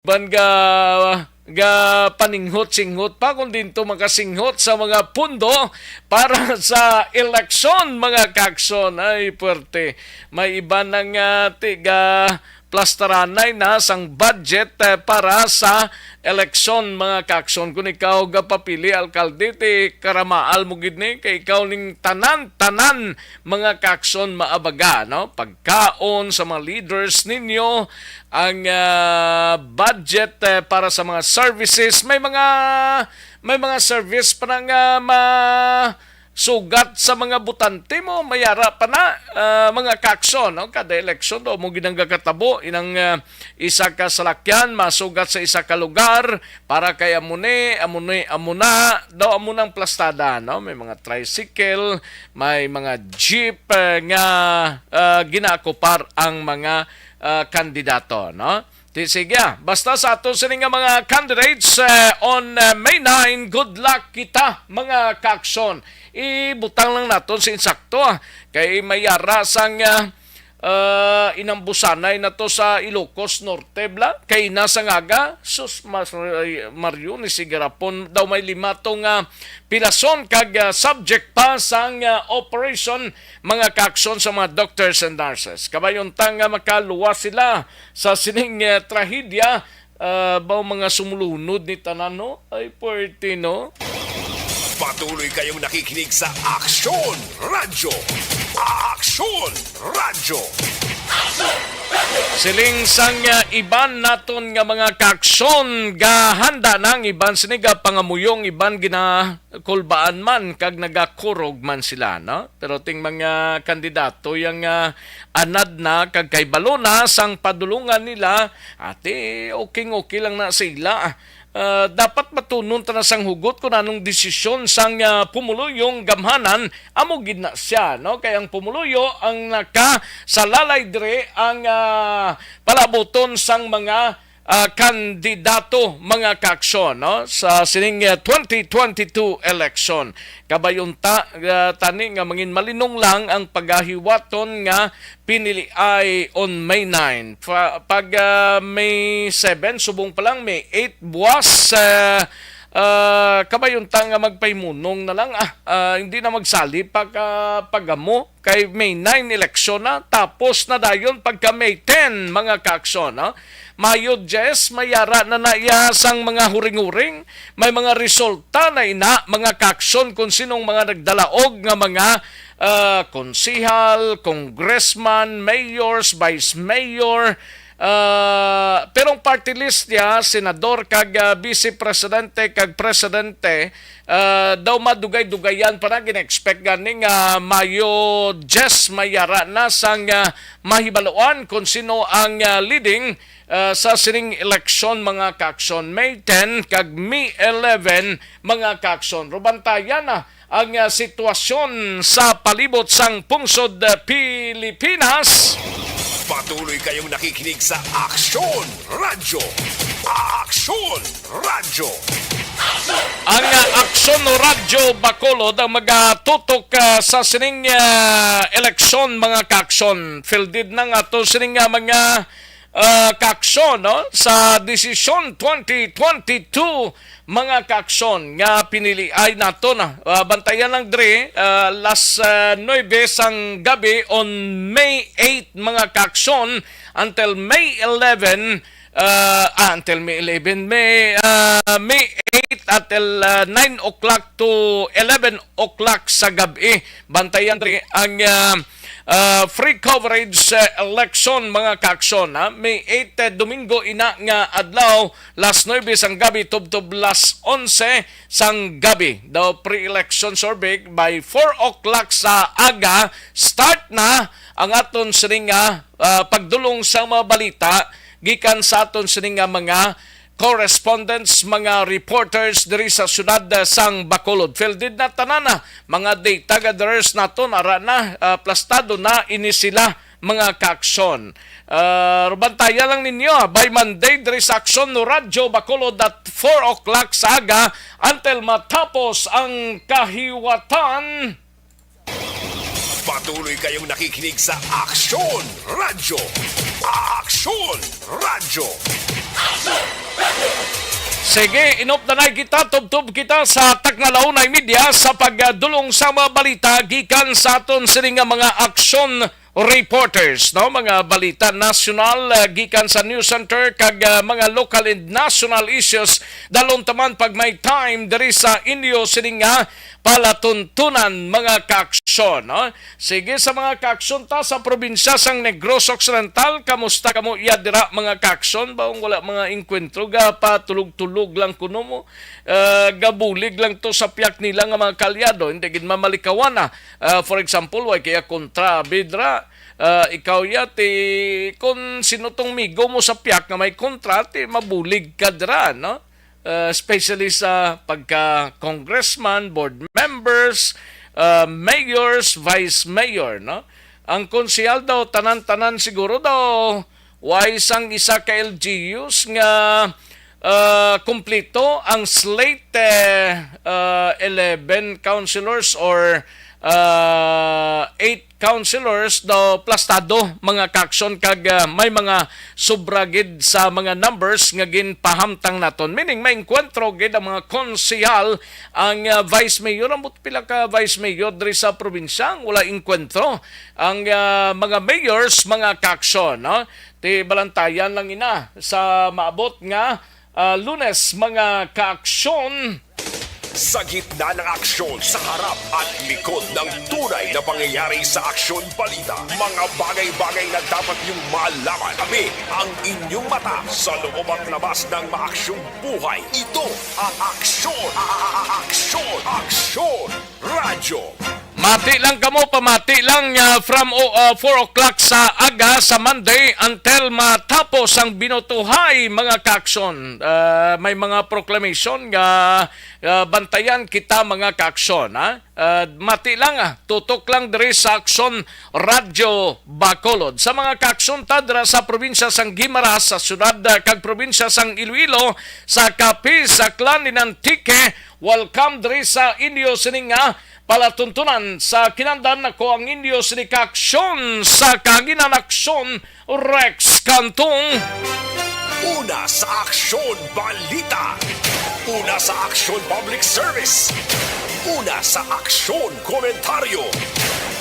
ban ga paninghot-singhot pa kung dinto makasinghot sa mga pundo para sa eleksyon mga kakson. Ay puwerte, may iba nang tiga plastaranay na sang budget para sa eleksyon mga kakson. Kung ikaw gapapili alkalde ti karamaal mo gid ni kay ikaw ning tanan mga kakson maabaga, no? Pagkaon sa mga leaders ninyo, ang budget para sa mga services, may mga service parang sugat sa mga butante mo, mayara pa na mga kakson, no? Kada eleksyon do mo ginang katabo inang isa ka salakyan masugat sa isa ka lugar para kay amuna daw amunang plastada, no? May mga tricycle, may mga jeep nga ginakupar ang mga kandidato, no? Sige, basta sa ato sining mga candidates on May 9, good luck kita mga kakson. Ibutang lang naton sa insakto kay mayara sang inambusanay na to sa Ilocos Norte bla kay nasa ngaga sus Mario ni sigarapon daw may 5 tong pilason kag subject pa sang operation mga kakson sa mga doctors and nurses. Kabayon tang makaluwas sila sa sining trahedya baw mga sumulunod ni tanano ay puwerte, no? Patuloy kayong nakikinig sa Aksyon Radyo. Aksyon Radyo. Siling sang iban naton nga mga kakson gahanda nang iban siniga pangamuyong iban ginakulbaan man kag nagakurog man sila, no? Pero ting mga kandidato yang anad na kag kay balona sang padulungan nila ate okay lang na sila. Dapat matunon ta na sang hugot kung anong desisyon sang pumuluyong gamhanan amo gid na siya, no? Kay ang pumuluyo ang naka sa lalay dire ang palaboton sang mga kandidato mga kakson, no? Sa sining 2022 election. Kabayon tani nga mangin malinong lang ang paghahiwaton nga pinili ay on May 9. Pag May 7 subong pa lang May 8 buwas kabayon nga magpaymunong na lang hindi na magsali pagamo kay May 9 eleksyon na tapos na dayon pagka May 10 mga kakson, no? Mayo 10 mayara na naiyasang mga huring-huring, may mga resulta na ina mga kakson kung sinong mga nagdalaog nga mga konsihal, congressman, mayors, vice mayor, pero ang party list niya, senador kag vice presidente kag presidente, daw madugay-dugayan para gina-expect ganing Mayo 10 mayara na sang mahibaloan kung sino ang leading sa sining eleksyon mga kakson. May 10 kag May 11 mga kakson. Rubantayan na ang sitwasyon sa palibot sang pungsod Pilipinas. Patuloy kayong nakikinig sa Aksyon Radyo. Aksyon Radyo. Ang Aksyon Radyo Bacolod ang magatutok sa sining eleksyon mga kakson. Fielded na nga to sining mga kakson, no? Sa desisyon 2022 mga kakson nga pinili ay nato na bantayan lang dre las 9 sang gabi on May 8 mga kakson until May 11 May 8 until 9 o'clock to 11 o'clock sa gabi. Bantayan dre ang free coverage election mga kakson, ha? May 8 Domingo ina nga adlaw las 9 sang gabi tubtob las 11 sang gabi. Daw pre-election survey by 4 o'clock sa aga start na ang aton sininga pagdulong sa mga balita gikan sa aton sininga mga correspondents, mga reporters diri sa syudad sang Bacolod. Fielded na tanana, mga data gatherers nato ara na plastado na ini sila mga kakson. Rubantaya lang ninyo by Monday diri sa Aksyon Radyo Bacolod at 4 o'clock sa aga until matapos ang kahiwatan. Patuloy kayong nakikinig sa Aksyon Radyo. Aksyon Radyo. Sige, inop na kita, tubtub kita sa Taknalaw na media sa pagdulong sa mga balita gikan sa aton sining nga mga aksyon reporters, no? Mga balita national gikan sa news center kag mga local and national issues dalon taman pag may time diri sa inyo sining nga palatuntunan mga kaaksyon, no? Sige, sa mga kaaksyon ta sa probinsya sang Negros Occidental, kamusta kamo iya dira mga kaaksyon? Baong wala mga inkwentro ga patulog-tulog lang kuno mo, gabulig lang to sa piyak nila nga mga kalyado, hindi gid mamalikawan na. For example, way kaya kontra bidra, ikaw yati kung sinutong migo mo sa piyak nga may kontra, mabulig ka dira, no? Especially sa pagka-congressman, board members, mayors, vice mayor, no? Ang konsehal daw, tanan-tanan siguro daw, why sang isa ka LGUs nga kumpleto ang slate 11 councilors or 8 councilors daw plastado mga kaksyon kag may mga sobragid sa mga numbers nga ginpahamtang naton, meaning may enkwentro gid ang mga konsehal ang vice mayor amot pila ka vice mayor diri sa probinsya wala enkwentro ang mga mayors mga kaksyon, no? Ti balantayan lang ina sa maabot nga Lunes mga kaaksyon. Sa gitna ng aksyon, sa harap at likod ng tunay na pangyayari sa Aksyon Balita, mga bagay-bagay na dapat niyong malaman. Kami ang inyong mata sa loob at labas ng maaksyong buhay. Ito ang Aksyon! Aksyon! Aksyon! Radyo! Mati lang kamo, pamati lang from 4 o'clock sa aga sa Monday until matapos ang binotuhay mga kaaksyon. May mga proclamation nga bantayan kita mga kaaksyon. Mati lang, tutok lang diri sa Aksyon Radyo Bacolod. Sa mga kaaksyon tadra sa probinsya sang Guimaras, sa syudad kag probinsya sang Iloilo, sa Capiz, sa Clan ni Antique, welcome diri sa inyo sininga palatuntunan sa kinandan ako ang inyo sinikaaksyon sa kaginan aksyon Rex Cantong. Una sa Aksyon Balita. Una sa Aksyon Public Service. Una sa Aksyon Komentaryo.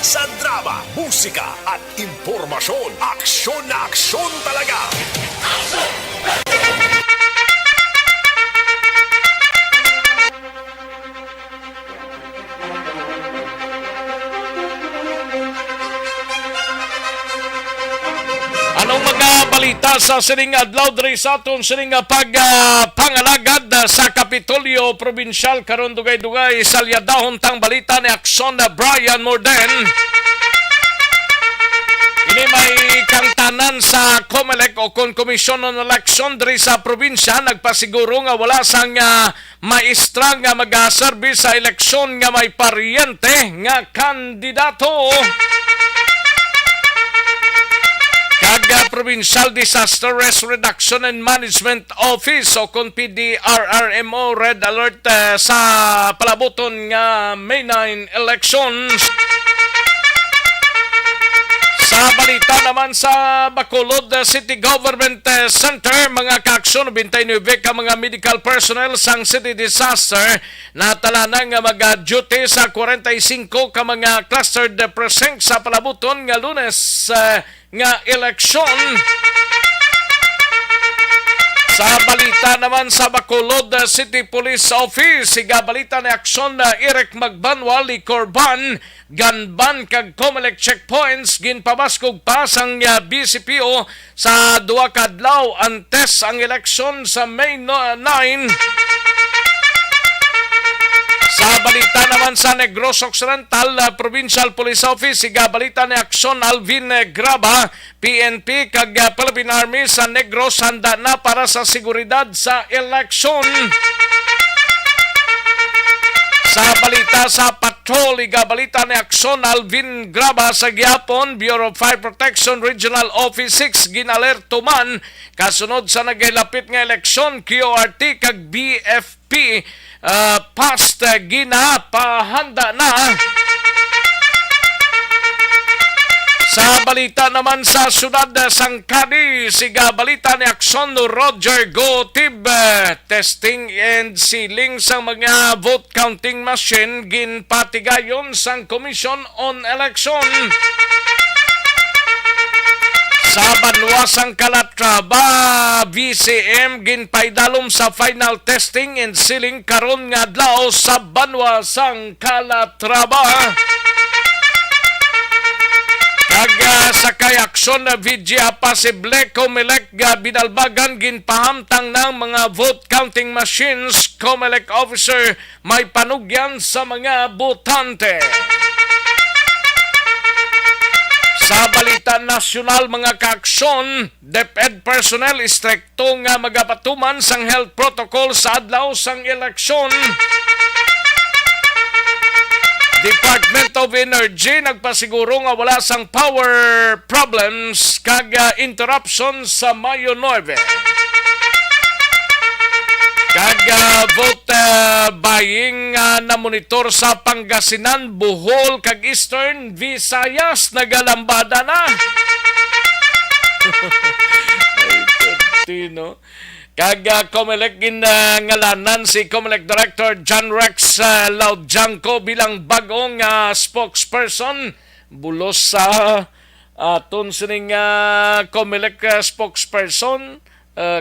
Sa drama, musika at impormasyon. Aksyon na aksyon talaga. Anong mga balita sa sining adlaw diri sa aton sining pangalagad sa Kapitolyo Provincial karon dugay-dugay sa liadahon tang balita ni Aksyon Brian Morden. Ini may kangtanan sa COMELEC o Commission on Election diri sa probinsya nagpasiguro nga wala sang maestra nga mag-service sa eleksyon nga may paryente nga kandidato. Provincial Disaster Risk Reduction and Management Office o kung PDRRMO Red Alert sa palaboton nga May 9 elections. Sa balita naman sa Bacolod City Government Center, mga kaaksyon, 29 ka mga medical personnel sang City Disaster na talanang mag-duty sa 45 ka mga clustered precinct sa palaboton nga Lunes nga eleksyon. Sa balita naman sa Bacolod City Police Office, siga balita ni Aksyon na Eric Magbanwa, Licorban, Ganban kag COMELEC checkpoints ginpabaskog pa sang BCPO sa duwa ka adlaw antes ang eleksyon sa May 9. Sa balita naman sa Negros Occidental Provincial Police Office, siga balita ni Aksyon Alvin Graba, PNP kag Philippine Army sa Negros handa na para sa seguridad sa eleksyon. Sa balita sa patrol, iga balita ni Aksyon Alvin Graba sa Gyapon, Bureau of Fire Protection Regional Office 6 ginalerto man kasunod sa nagilapit nga eleksyon, QRT kag BFP past ginapahanda na. Sa balita naman sa syudad sang Cadi, siga balita ni Aksyon Roger Go Tib, testing and sealing sa mga vote counting machine ginpatigayon sang Commission on Election. Sa Banwasang Calatrava, VCM ginpaidalom sa final testing and sealing karon nga adlaw sa Banwasang Calatrava. Sakay aksyon na vidya pasible Comelec binalbagan ginpahamtang ng mga vote counting machines. Comelec officer may panugyan sa mga botante. Sa balita nasyonal mga kaaksyon, DepEd personnel istrikto nga magapatuman sang health protocol sa adlaw sang eleksyon. Department of Energy nagpasiguro nga wala sang power problems kag interruption sa Mayo 9. Kag vote buying na monitor sa Pangasinan, Bohol kag Eastern Visayas nagalambada na. Ay, no? Kag Comelec ngalanan si Comelec Director John Rex Laudjanco bilang bagong spokesperson bulos sa aton sining Comelec spokesperson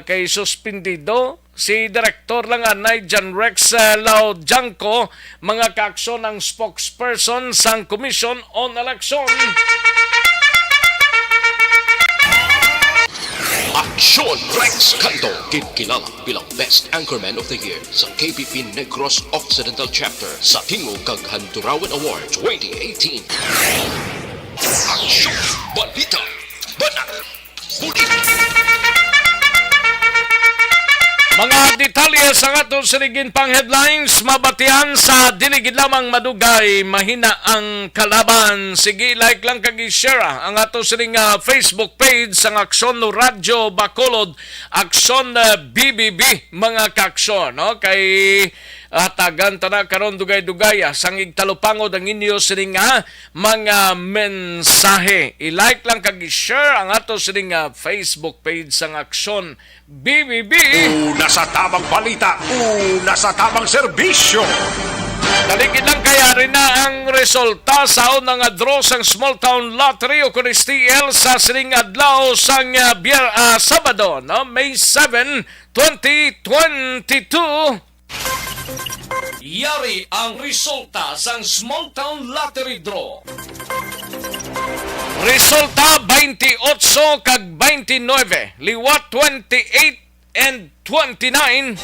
kay suspindido si Director lang anay John Rex Laudjanco mga kaaksyon ang spokesperson sang Commission on Election. Aksyon Rex Canto, kilala bilang Best Anchorman of the Year sa KPP Negros Occidental Chapter sa Tingog kag Handurawan Award 2018. Aksyon Balita, Banat, Bulig. Mga detalye sa atong sinigin pang headlines, mabatian sa diligid lamang madugay, mahina ang kalaban. Sige, like lang kag i-share ang atong sining Facebook page sang Aksyon no Radyo Bacolod, Aksyon BBB mga kaaksyon, no? Kay tagan tana karon dugay-dugay sang igtalupangod ang inyo sining mga mensahe. I-like lang kag i-share ang atong sining Facebook page sang Aksyon BBB. Una sa tamang balita, una sa tamang serbisyo. Daligid lang kaya rin na ang resulta sa unang draw sang Small Town Lottery o kunis TL sa sining adlaw sang Sabado, no? May 7, 2022. Yari ang resulta sang Small Town Lottery Draw. Resulta 28 kag 29, liwat 28 and 29.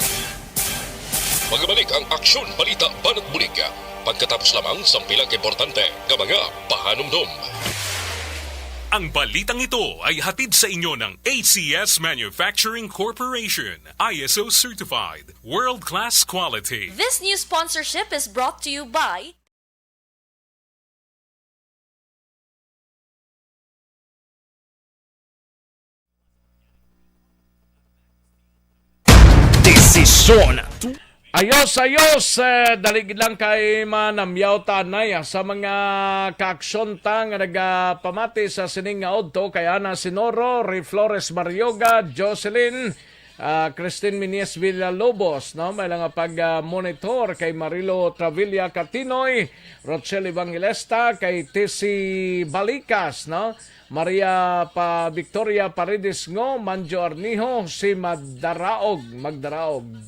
Magbalik ang Aksyon Balita Banat Bulig pagkatapos lamang sa pilang importante nga mga pahanumdum. Ang balitang ito ay hatid sa inyo ng ACS Manufacturing Corporation, ISO certified, world-class quality. This new sponsorship is brought to you by Desisyon. Ayos, daligid lang kay manamyaw tanay sa mga kaaksyon ta nga nagapamati sa sining nga odto kaya na Sinoro, Ray Flores Marioga, Jocelyn, Christine Minies Villalobos, no? May lang pag-monitor kay Marilo Travilla Catinoy, Rochelle Evangelista, kay Tisi Balicas, no? Maria Victoria Paredes Ngo, Manjo Arnijo, si Magdaraog,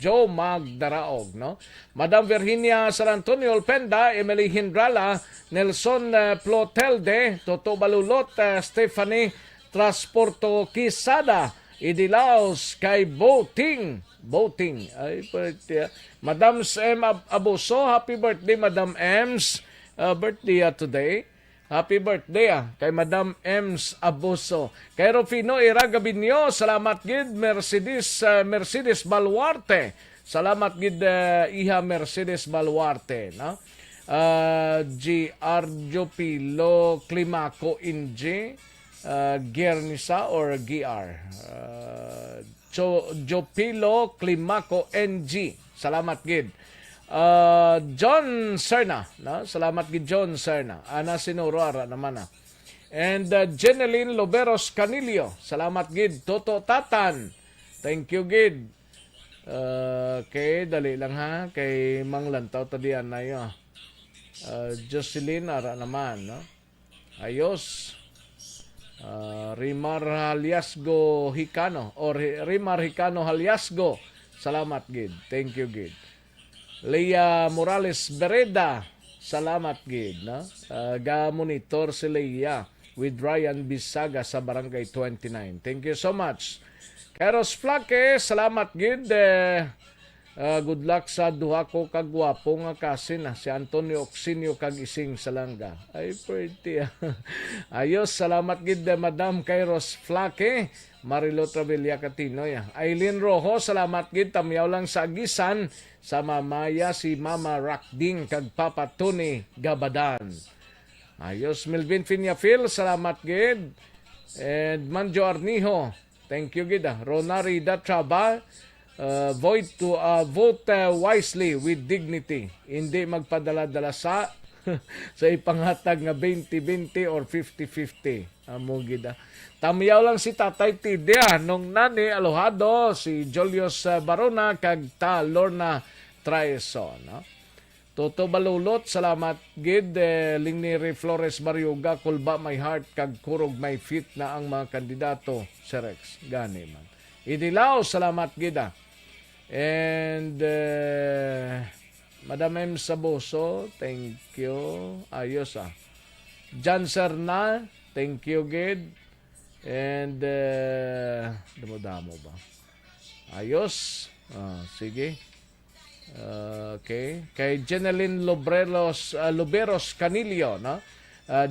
Joe Magdaraog, no? Madam Virginia San Antonio Olpenda, Emily Hindrala, Nelson Plotelde, Toto Balulot, Stephanie Transporto Quisada, Idilaos, kay Boating, ay Madam M. Abuso, happy birthday Madam M's, birthday today. Happy birthday kay Madam Ems Abuso. Kay Rufino Iragabinyo, salamat gid Mercedes Baluarte. Salamat gid iha Mercedes Baluarte, no? G.R. Pilo Climaco Inji, Gernisa or GR. Jopilo Climaco NG. Salamat gid. John Serna, no? Salamat gid John Serna. Ana sinuro ara naman And Jeneline Loberos Canilio, salamat gid. Toto Tatan, thank you gid. Kay dali lang ha, kay Mang Lantaw tadian na yo. Jocelyn ara naman, no? Ayos. Rimar Haliasgo Hicano or Rimar Hicano Haliasgo, salamat gid. Thank you gid. Leia Morales Bereda, salamat gid, no? Ga-monitor si Leia with Ryan Bisaga sa Barangay 29. Thank you so much. Keros Flake, salamat gid. Good luck sa duha ko kagwapo nga kasin si Antonio Oxinio kag Ising Salanga. Ay pretty. Ayos, salamat gid Madam Kairos Flake. Marilo Travilla Catinoy. Aileen Rojo, salamat gid. Tamyaw lang sa agisan sa mamaya si Mama Rakding kag Papa Tony Gabadan. Ayos, Melvin Finyafil, salamat gid. And Manjo Arnijo, thank you gid. Ronari Datraba, vote wisely with dignity. Hindi magpadala-dala sa ipangatag nga 20-20 or 50-50. Amo gid. Tamiyaw lang si Tatay Tidia nung nani alohado si Julius Barona kag ta Lorna Traeson, no? Toto Balulot, salamat gid. Lingniri Flores Barioga, Kulba My Heart kag Kurog My Feet na ang mga kandidato sa Rex. Gani man. Idilaw, salamat gid. And Madam M. Saboso, thank you. Ayos Jan Serna, thank you gid. And damo-damo ba? Ayos. Sige. Okay. Kay Jeneline Loberos Canilio, no?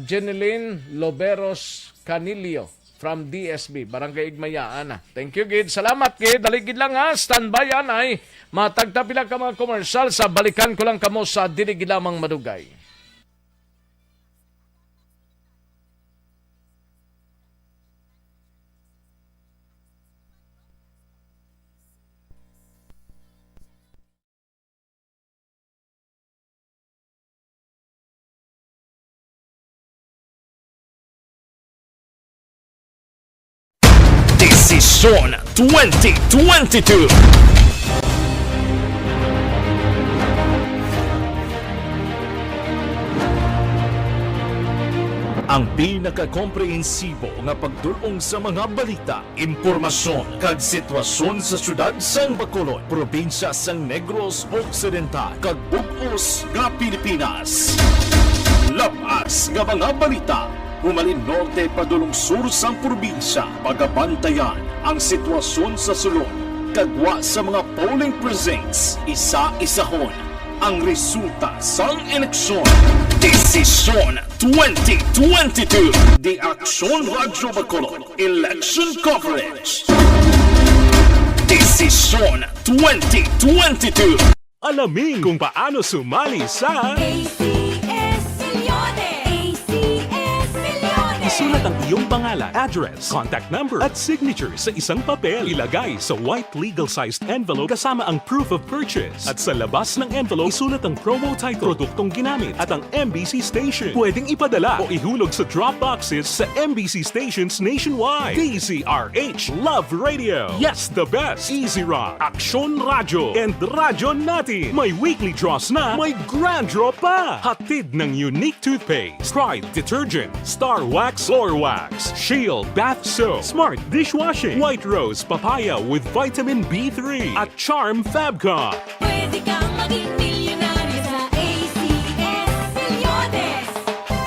Jeneline Loberos Canilio from DSB, Barangay Igmayaan. Thank you, gid. Salamat, gid. Daligid lang ha. Standby ay matagtapila ka mga komersyal sa balikan ko lang kamo sa diligid lamang madugay. Desisyon 2022. Ang pinaka-komprehensibo nga pagdulong sa mga balita, impormasyon kag sitwasyon sa syudad sang Bacolod, probinsya sang Negros Occidental kag bug-os nga Pilipinas. Labas nga mga balita, humalin norte padulong sur sang probinsya, pagabantayan ang sitwasyon sa sulod, kagwa sa mga polling precincts, isa-isahon ang resulta sang eleksyon. Desisyon 2022. The Aksyon Radyo Bacolod Election Coverage. Desisyon 2022. Alamin kung paano sumali sa isulat ang iyong pangalan, address, contact number at signature sa isang papel. Ilagay sa white legal-sized envelope kasama ang proof of purchase. At sa labas ng envelope, isulat ang promo title, produktong ginamit at ang MBC station. Pwedeng ipadala o ihulog sa drop boxes sa MBC stations nationwide. DZRH Love Radio. Yes, the best. Easy Rock, Aksyon Radyo, and Radyo Natin. May weekly draws na, may grand draw pa. Hatid ng unique toothpaste, Pride Detergent, Star Wax Floor Wax, Shield Bath Soap, Smart Dishwashing, White Rose Papaya with Vitamin B3 at Charm Fabcon. Pwede kang maging milyonaryo sa ACS Milyones.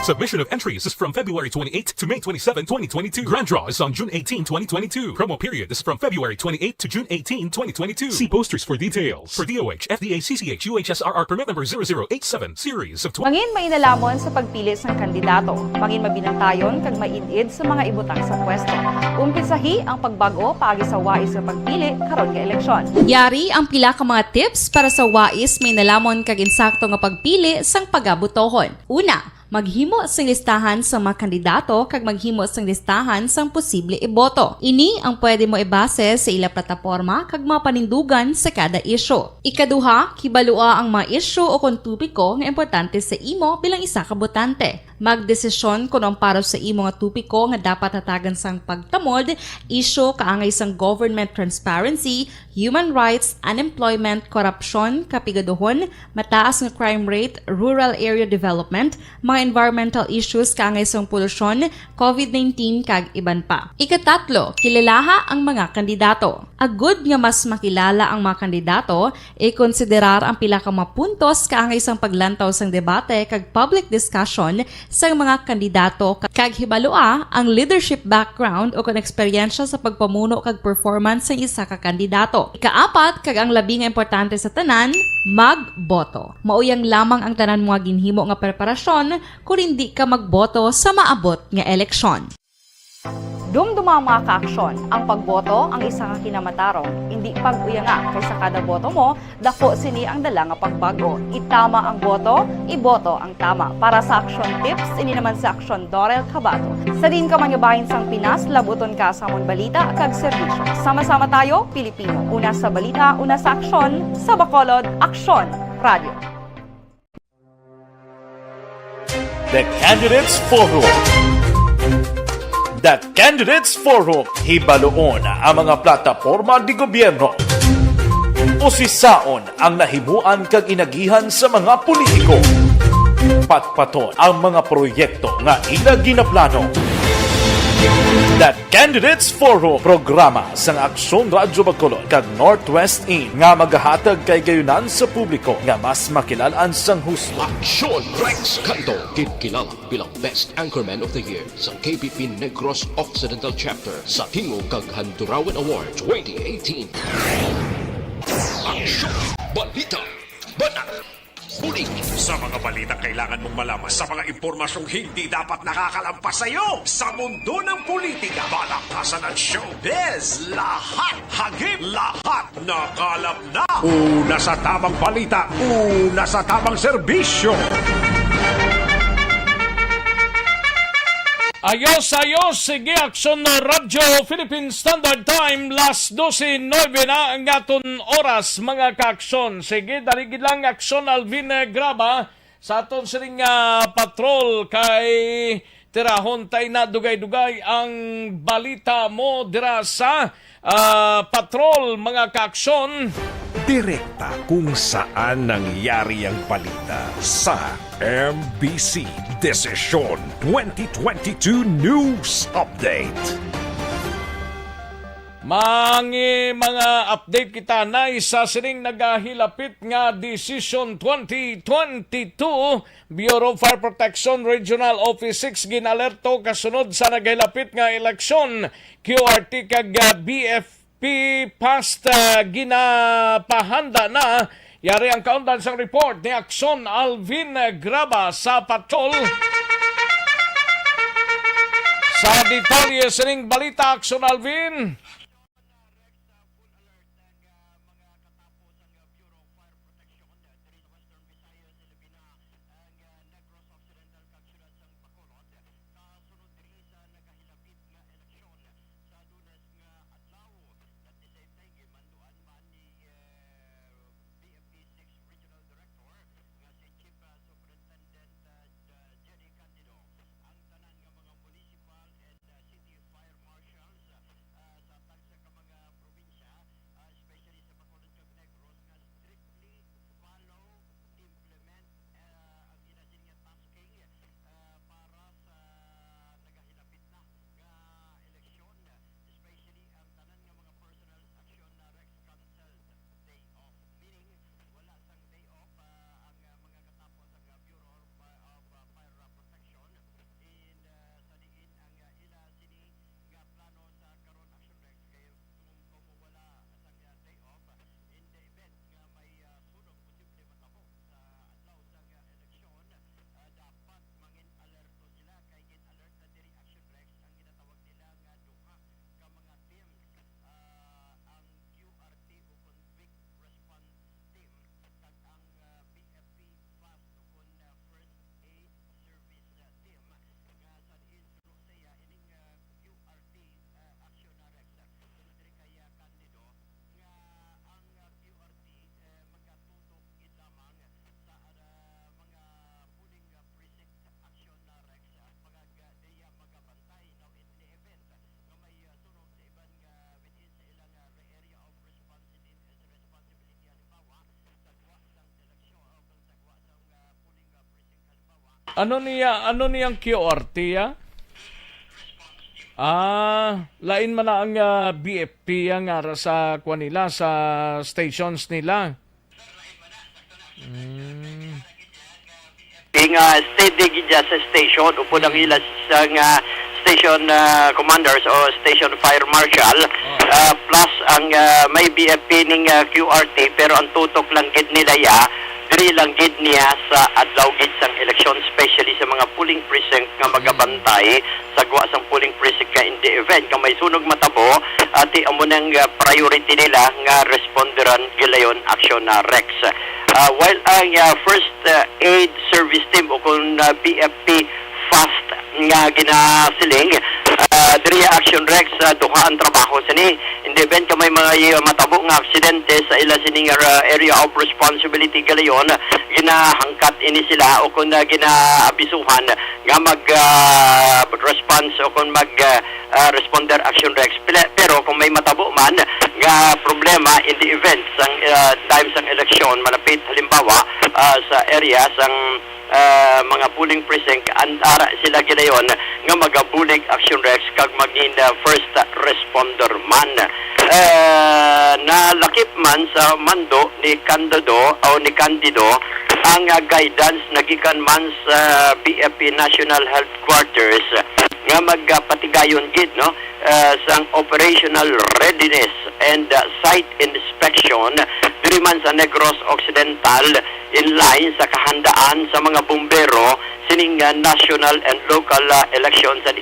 Submission of entries is from February 28 to May 27, 2022. Grand draw is on June 18, 2022. Promo period is from February 28 to June 18, 2022. See posters for details. For DOH, FDA, CCH, UHSRR permit number 0087 series of 20. Mangin mainalamon sa pagpili ng kandidato. Mangin mabinantayon kag maidid sa mga ibutang sa pwesto. Umpisahi ang pagbago paagi sa wais sa pagpili karon nga eleksyon. Yari ang pila ka mga tips para sa wais may nalamon kag insakto nga pagpili sang pagabutohon. Una, maghimo sa listahan sa mga kandidato kag maghimo sa listahan sa posible iboto. Ini ang pwede mo ibase sa ila plataporma kag mga panindugan sa kada isyu. Ikaduha, kibalua ang mga isyu o kung tupiko nga importante sa imo bilang isa ka botante. Magdesisyon kung ang para sa imo nga tupiko nga dapat hatagan sang pagtamod, isyu kaangay sang government transparency, human rights, unemployment, korupsyon, kapigaduhon, mataas nga crime rate, rural area development, mga environmental issues kaangay sang polusyon, COVID-19 kag iban pa. Ikatatlo, kilalaha ang mga kandidato. Agud nga mas makilala ang mga kandidato, i-konsiderar ang pila ka mga puntos kaangay sang paglantaw sang debate kag public discussion sa mga kandidato kag hibalua ang leadership background o kon eksperyensya sa pagpamuno kag performance sa isa ka kandidato. Ikaapat kag ang labi nga importante sa tanan, magboto. Mauyang lamang ang tanan mga ginhimo nga preparasyon kung hindi ka magboto sa maabot nga eleksyon. Dumduma mga kaaksyon, ang pagboto ang isa ka kinamatarong, hindi pag-uya nga kaysa kada boto mo, dako sini ang dala nga pagbago. Itama ang boto, iboto ang tama. Para sa action tips, ini naman sa Aksyon Dorel Cabato. Sa din ka mangabahin sang Pinas, labuton ka sa among balita kag serbisyo. Sama-sama tayo, Pilipino. Una sa balita, una sa aksyon, sa Bacolod, Aksyon Radio. The Candidates Forum. The Candidates Forum, hibaloon ang mga plataporma di gobyerno. Usisaon ang nahimuan kag inagihan sa mga politiko. Patpaton ang mga proyekto nga ila ginaplano. The Candidates Forum, programa sang Aksyon Radyo Bacolod kag Northwest In nga magahatag kay gayunan sa publiko nga mas makilalaan sang husto. Aksyon Rex Canto, kilala bilang Best Anchorman of the Year sa KPP Negros Occidental Chapter sa Tingog kag Handurawan Award 2018. Aksyon Balita, Banat, Bulig. Sa mga balita kailangan mong malaman, sa mga impormasyong hindi dapat nakakalampas sa iyo, sa mundo ng politika, balakasan at showbiz, lahat hagip, lahat nakalap na. Una sa tamang balita, una sa tamang serbisyo. Ayos, sige, Aksyon na Radyo, Philippine Standard Time, last 12:09 na ang aton oras, mga kaaksyon. Sige, daligid lang Aksyon Alvin Graba sa aton siring patrol kay tirahon tay na dugay-dugay ang balita mo dira sa patrol, mga kaaksyon. Direkta kung saan nangyari ang balita sa MBC Desisyon 2022 News Update. Mga update kita na isa sining nagahilapit nga Decision 2022, Bureau of Fire Protection Regional Office 6 ginalerto kasunod sa nagahilapit nga eleksyon. QRT kag BFP past ginapahanda na. Yari ang kaundan sa report ni Aksyon Alvin Graba sa patrol. Sa detalye sining balita, Aksyon Alvin. Ano niyang QRT ya? Lain man na ang BFP yang ara sa nila sa stations nila. Steady gidya sa station upo ng ilas sang station commanders o station fire marshal plus ang may BFP ning QRT pero ang tutok lang gid nila diri lang gid niya sa adlaw gid sang election, especially sa mga polling precinct nga magabantay sa gwa sang polling precinct ka in the event nga may sunog matabo ati amo nang priority nila nga responderan gilayon aksyon na Rex. While ang first aid service team o kung BFP fast nga ginasiling diri action Rex duha ang trabaho sini in the event ka may mga matabo nga aksidente sa ila sining area of responsibility galayon ginahangkat ini sila o kung ginaabisuhan nga mag response o kung mag responder action Rex pero kung may matabo man nga problema in the event sang time sang election malapit halimbawa sa area sang mga polling precinct antara sila ginayon nga magabulig action Rex kag maging first responder man nalakip man sa mando ni Candido ang guidance nagikan man sa BFP National Headquarters nga magpatigayon gid sang operational readiness and site inspection diri man sa Negros Occidental in line sa kahandaan sa mga bumbero sining national and local elections and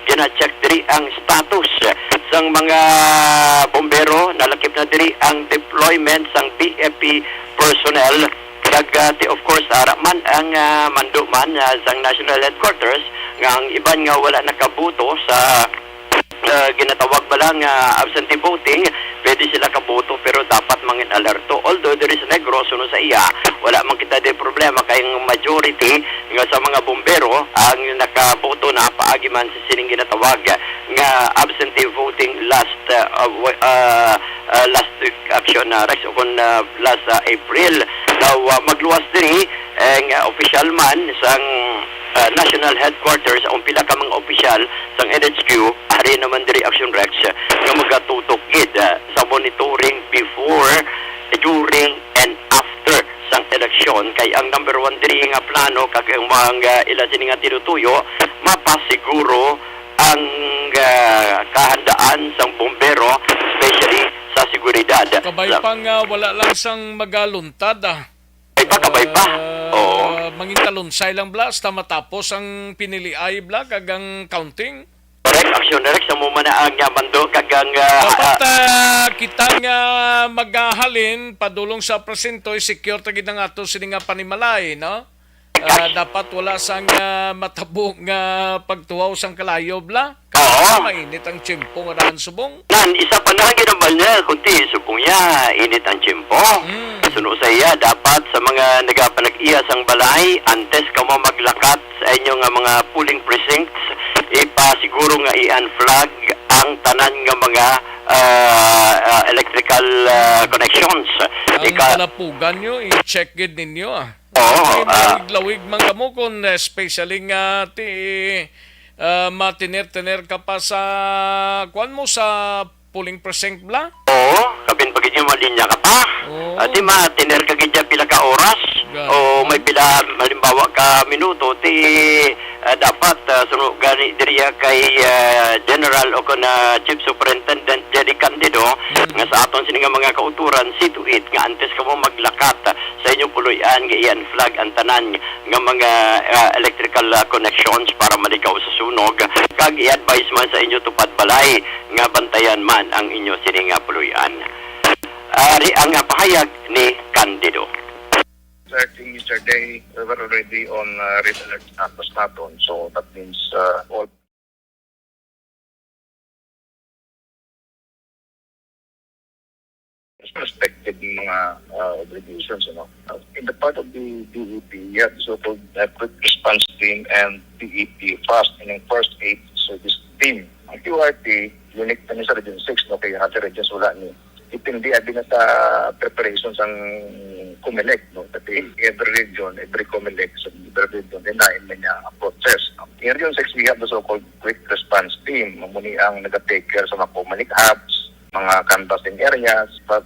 gina-check diri ang status sang mga bumbero nalakip na diri ang deployment sang BFP personnel kag of course ara man ang mando man sang national headquarters nga ang iban nga wala nakabuto sa ginatawag ba lang absentee voting, pwede sila kaboto pero dapat mangin alerto. Although there is Negros no sa iya, wala man kita de problema kay majority nga sa mga bombero ang nakaboto na paagi man sa sining ginatawag nga absentee voting last week action Rex o kun last April. Now magluwas diri ang official man sang national headquarters ang pila ka mga opisyal sang NHQ ari naman diri action Rex nga magatutok gid sa monitoring before, during and after sang eleksyon kay ang number 1 diri nga plano kag ang mga ila sini nga tinutuyo mapasiguro ang kahandaan sang bombero especially sa seguridad. Kabay pang wala lang sang magaluntad Kabay pa. Mangintalunsay lang bla hasta matapos ang piniliay bla kag ang counting. Correct, action direct sa muna ang mando kag ang dapat kita nga maghalin padulong sa presinto secure ta gid ang ato sini nga panimalay no. Dapat wala sang matabo nga pagtuaw sang kalayo bla. Kasi mainit ang tiyempo nga daan subong. Nan, isa pa na ginamal niya, kunti, subong niya, init ang tiyempo. Suno sa iya, dapat sa mga nagapanag-iya sang balay, antes ka mo maglakat sa inyong mga polling precincts, ipasiguro nga i-unflag ang tanan nga mga electrical connections. Ang kalapugan nyo, i-check gid ninyo lawig man kamo kung especially nga matiner-tiner ka pa sa kuan mo sa polling precinct bla? Kabin pag inyo malinya ka pa. Ati matiner ka gidya pila ka oras o may pila malimbawa ka minuto dapat suno gani diriya kay general o kuna chief superintendent Jenny Candido nga sa aton sini nga mga kauturan see to it nga antes ka mo maglakat sa inyong puluyan nga iyan flag ang tanan nga mga electrical connections para malikaw sa sunog kag i-advise man sa inyo tupad balay nga bantayan man ang inyo sini nga puluyan. Ari ang pahayag ni Candido. Starting yesterday, we were already on red alert status natin. So that means all respected mga obligations. In the part of the DEP, you have the so-called quick response team and DEP fast and first aid service team. Ang QRT, unique na sa Region 6, no? Kaya natin regions wala ni. Itindi abin na sa preparations ang COMELEC, no? That every region, every COMELEC, intervene doon din na in many approaches. In Region 6, we have the so-called quick response team. Muni ang nag-take care sa mga community hubs, mga canvassing areas. But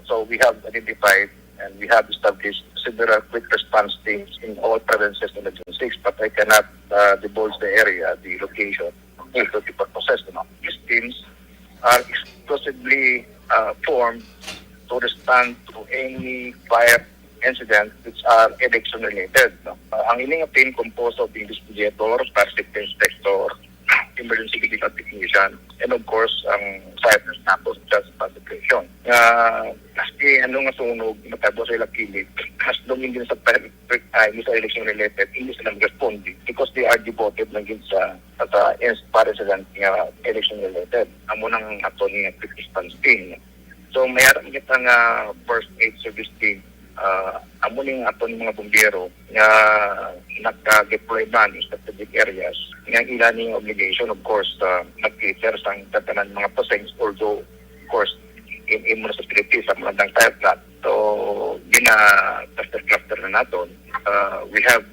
so we have identified and we have established several quick response teams in all provinces in Region 6, but I cannot divulge the area, the location, for the purposes. These teams are exclusively formed to respond to any fire incidents which are election-related. Ang ining team composed of the investigator, fire safety inspector, emergency medical technician, and of course, ang fire status just participation. Kasi ano nga sunog, matabo sa ilang kilid, as long hindi sa election-related, hindi sila mag-respond because they are devoted lang din sa fire incident nga election-related. Amo nang ato ni quick response team. So, mayroon kita nga first aid service team. Amo ning aton mga bumbero nga nagka-deploy man sa strategic areas nga ilan ning obligation of course nag-cater sa tatanan mga pasings, although of course in municipality sa mga dang fire plant. So cluster na naton, we have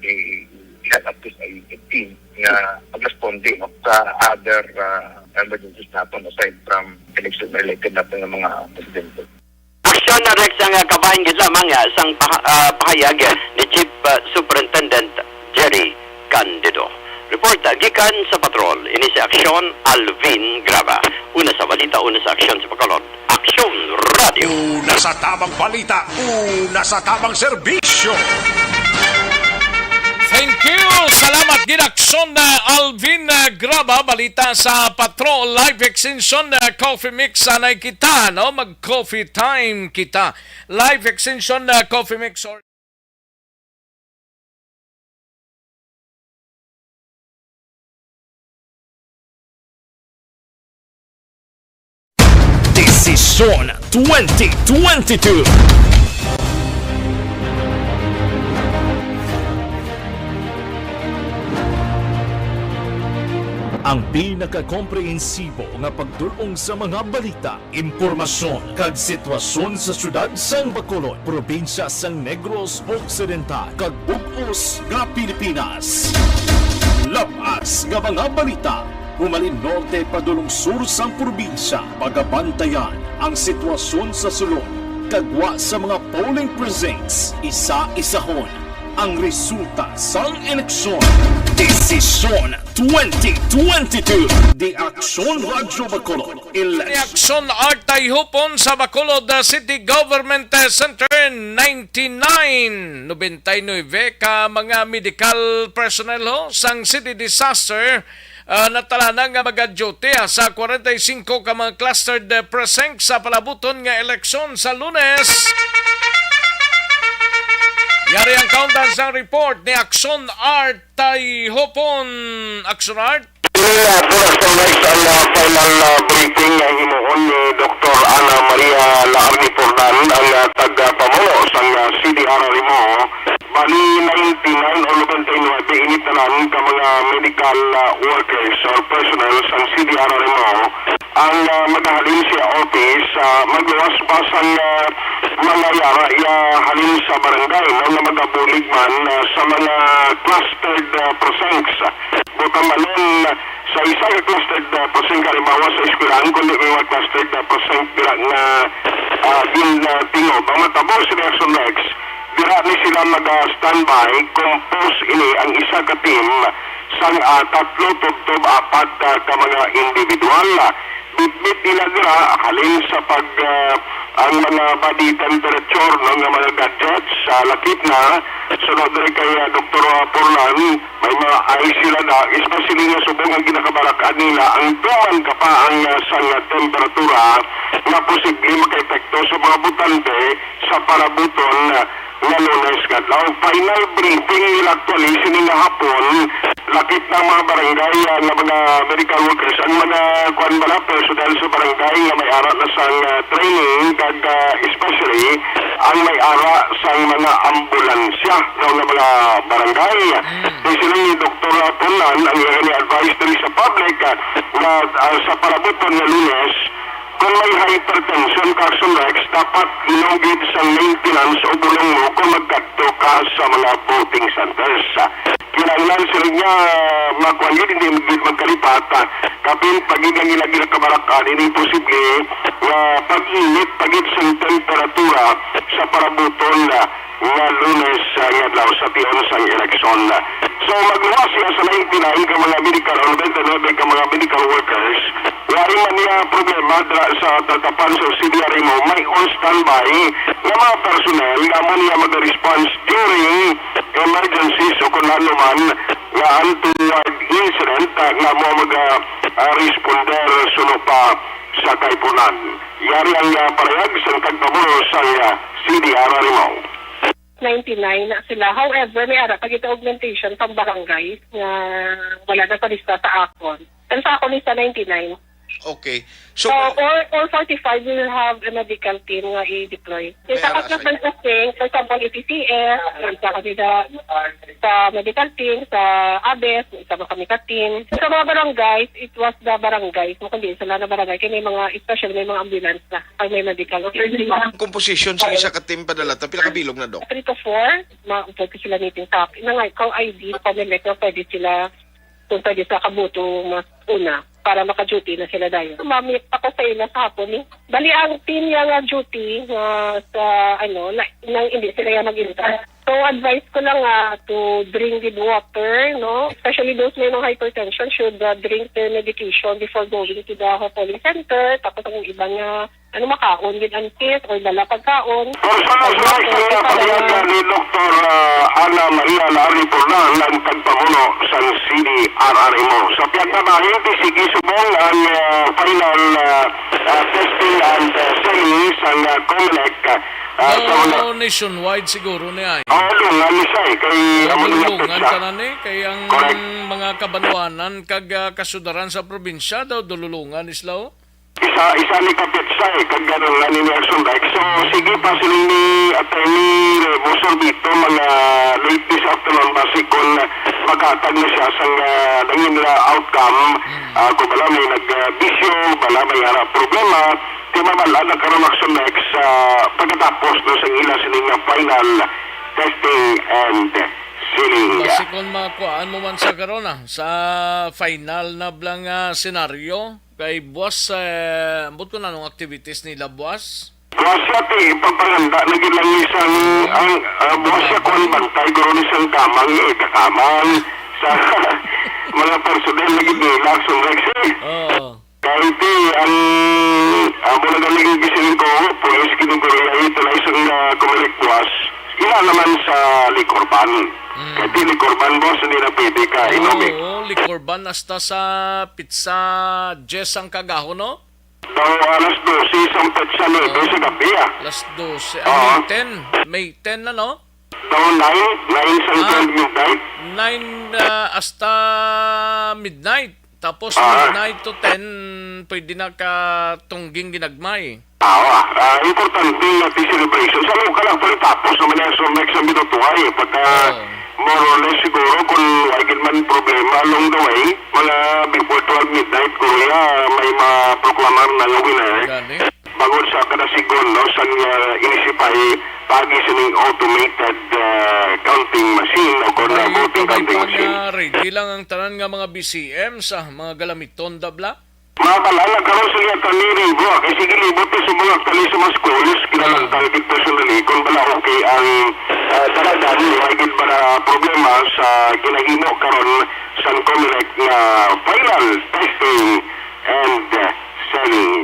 at least a team na mag-responde sa other emergencies natin aside from election related natin ng mga presidente. Aksyon na Rex ang kabahin gid lamang sang pahayag ni Chief Superintendent Jerry Candido. Report gikan sa patrol ini si Aksyon Alvin Graba. Una sa balita, una sa aksyon sa Bacolod. Aksyon Radio. Una sa tamang balita, una sa tamang serbisyo. Thank you! Salamat Ginaksyon na Alvin Graba, balita sa Patrol Live Extension Coffee Mix. Sanay kita, no? Mag-coffee time kita. Live Extension Coffee Mix. Desisyon 2022. Ang pinaka-komprehensibo nga pagdulong sa mga balita, impormasyon kag sitwasyon sa syudad sang Bacolod, probinsya sang Negros Occidental kag bug-os nga Pilipinas. Labas nga mga balita, humalin norte padulong sur sang probinsya, pagabantayan ang sitwasyon sa sulod, kagwa sa mga polling precincts, isa-isahon ang resulta sang eleksyon. Desisyon 2022. The Aksyon Radio Bacolod. Aksyon Artay Hupon sa Bacolod City Government Center 99 ka mga medical personnel ho sang city disaster natala na nga mag-duty sa 45 ka mga clustered precinct sa palabuton nga eleksyon sa Lunes. Yari ang countdown sa report ni Aksyon Art Tay Hopon. Aksyon Art? Ang final briefing ng himuon ni Dr. Ana Maria Laarni Pordan, ang taga-pamuno sa CDR Rimo. Bali 99 o 99 initanan ka mga medical workers or personnel sa CDR Rimo ang maghalin siya office magluwas-basan mga yara halin sa barangay na magabulig man sa mga clustered precincts. Butang manon sa isa ka clustered precinct halimbawa sa eskwelahan kundi may mga clustered precinct dira na tingog. Ang matabo si Reaction Rex, dira ni sila mag-standby compose ini ang isa ka team sang 3 tubtob 4 ka mga individual. Bit nila dira halin sa pag ang mga body temperature ng mga gadgets sa lakip na sunod rin kay Dr. Porlan, may mga eyes sila na especially nga subong ang ginakabarakad nila ang tuman ka pa ang sang temperatura na posible maka-epekto sa mga butante sa parabuton nga Lunes kadlaw. Final briefing nila actually sining hapon lakip ng mga barangay nga mga medical workers ang mga kuan bala personnel sa barangay nga may ara na sang training kag especially ang may ara sang mga ambulansya ng mga barangay. Sila ni Dr. Porlan ang ni advisory sa public na sa parabuton nga Lunes kung may hypertension ka sa Rex, dapat inugid sa maintenance o bulong mo kung magkadto ka sa mga voting centers. Kinailan sila niya makuha yun, hindi magkalipat. Kapin pagiging ilagil kabarakan, hindi posible pag-init, pagit sa temperatura sa parabuton nga Lunes nga daw sa tiyon sa eleksyon. So magluwa siya sa 99 ka mga medical o 99 ka mga medical workers. Wari man niya problema sa tatapan sa CDR mo, may on standby nga mga personnel nga mo niya mag-response during emergencies o kung ano man nga untoward incident nga mo mag-responder suno pa sa kaipunan. Yari ang parayag sa kagpamulo sa CDR mo. 99 na sila. However, may ara pag ito augmentation pang barangay na wala na palista sa akon. Pero sa akon is sa 99. Okay. So, or 45 will have a medical team nga i-deploy. Sa kapag thing, for example, EPCS, sa medical team, sa ABES, sa mga team. Sa mga barangays, it was the barangays. Kundi sila na barangay. Kaya may mga, especially may mga ambulance na pag may medical. Composition sa isa ka team padala, pinakabilog na, Dok? 3 to 4, pwede sila meeting sa akin. Kung ID, pamilek na pwede sila, kung pwede sa kabuto mas una para maka-duty na sila dahil. Mamit ako sa ila sa hapon eh. Bali ang team niya nga duty sa nang hindi sila yung mag-inta. So advice ko lang to drink with water, no? Especially those may mga hypertension should drink their medication before going to the polling center. Tapos ang iba nga makaon with antis or dala pagkaon. Ni Dr. Ana Maria Laripornan ng Tagpamuno sa CDRRMO. Sa piyagtabahin, sige subong ang final testing and selling sa COMELEC. Nationwide siguro niya. Lungan ni siya kay Lungan ka na ni. Kaya ang mga kabanwanan kag kasudaran sa probinsya daw dululungan islaw. Isa ni kapit siya kag ganun nga ni Nelson Dyke. So sige pa sila ni Attorney Bosor dito mga late this afternoon basikon makatag na siya sa nangin na outcome. Kung bala may nag-bisyo, bala may harap problema, di mamala nagkaroon action next pagkatapos no sa ila sining final testing and sealing. Basikon makuhaan mo man sa karon sa final na blang senaryo kay buwas ambot ko na nung activities nila buwas. Buwas siya pagpaganda naging lang isang ang buwas siya kung bantay guro isang kamang kakamang sa mga personnel naging nila sunrex kahit ang mula na naging gisilin ko police kinuguro na ito na isang kumilik buwas ila naman sa likorban. Kasi likorban boss, hindi na pwede ka inumin. Oo, likorban hasta sa pizza Jess ang kagaho, no? Daw alas 12 isang pizza nito sa gabi Alas 12. May 10 na, no? Daw 9 sa midnight. 9 hasta midnight. Tapos midnight to 10, pwede na katungging ginagmay. Importante natin celebration. Sa lokal lang pala tapos naman na so next ang bitutuhay. Pagka more or less siguro kung wagin man problema along the way, mga before 12 midnight, kuya, may maproklamar na yung winner. Bagod sa kadasigon, no, sa inisipay pagi sining automated counting machine o kung voting counting machine. Ready lang ang tanan nga mga BCM sa mga galamiton dabla? Mga kalala, karoon sa liya tani ribo. Kasi sige libo ito sa mga tali sa mga schools, kinalang target personally, kung bala okay ang talagang wagin para problema sa ginahimo karon sa COMELEC na final testing and selling.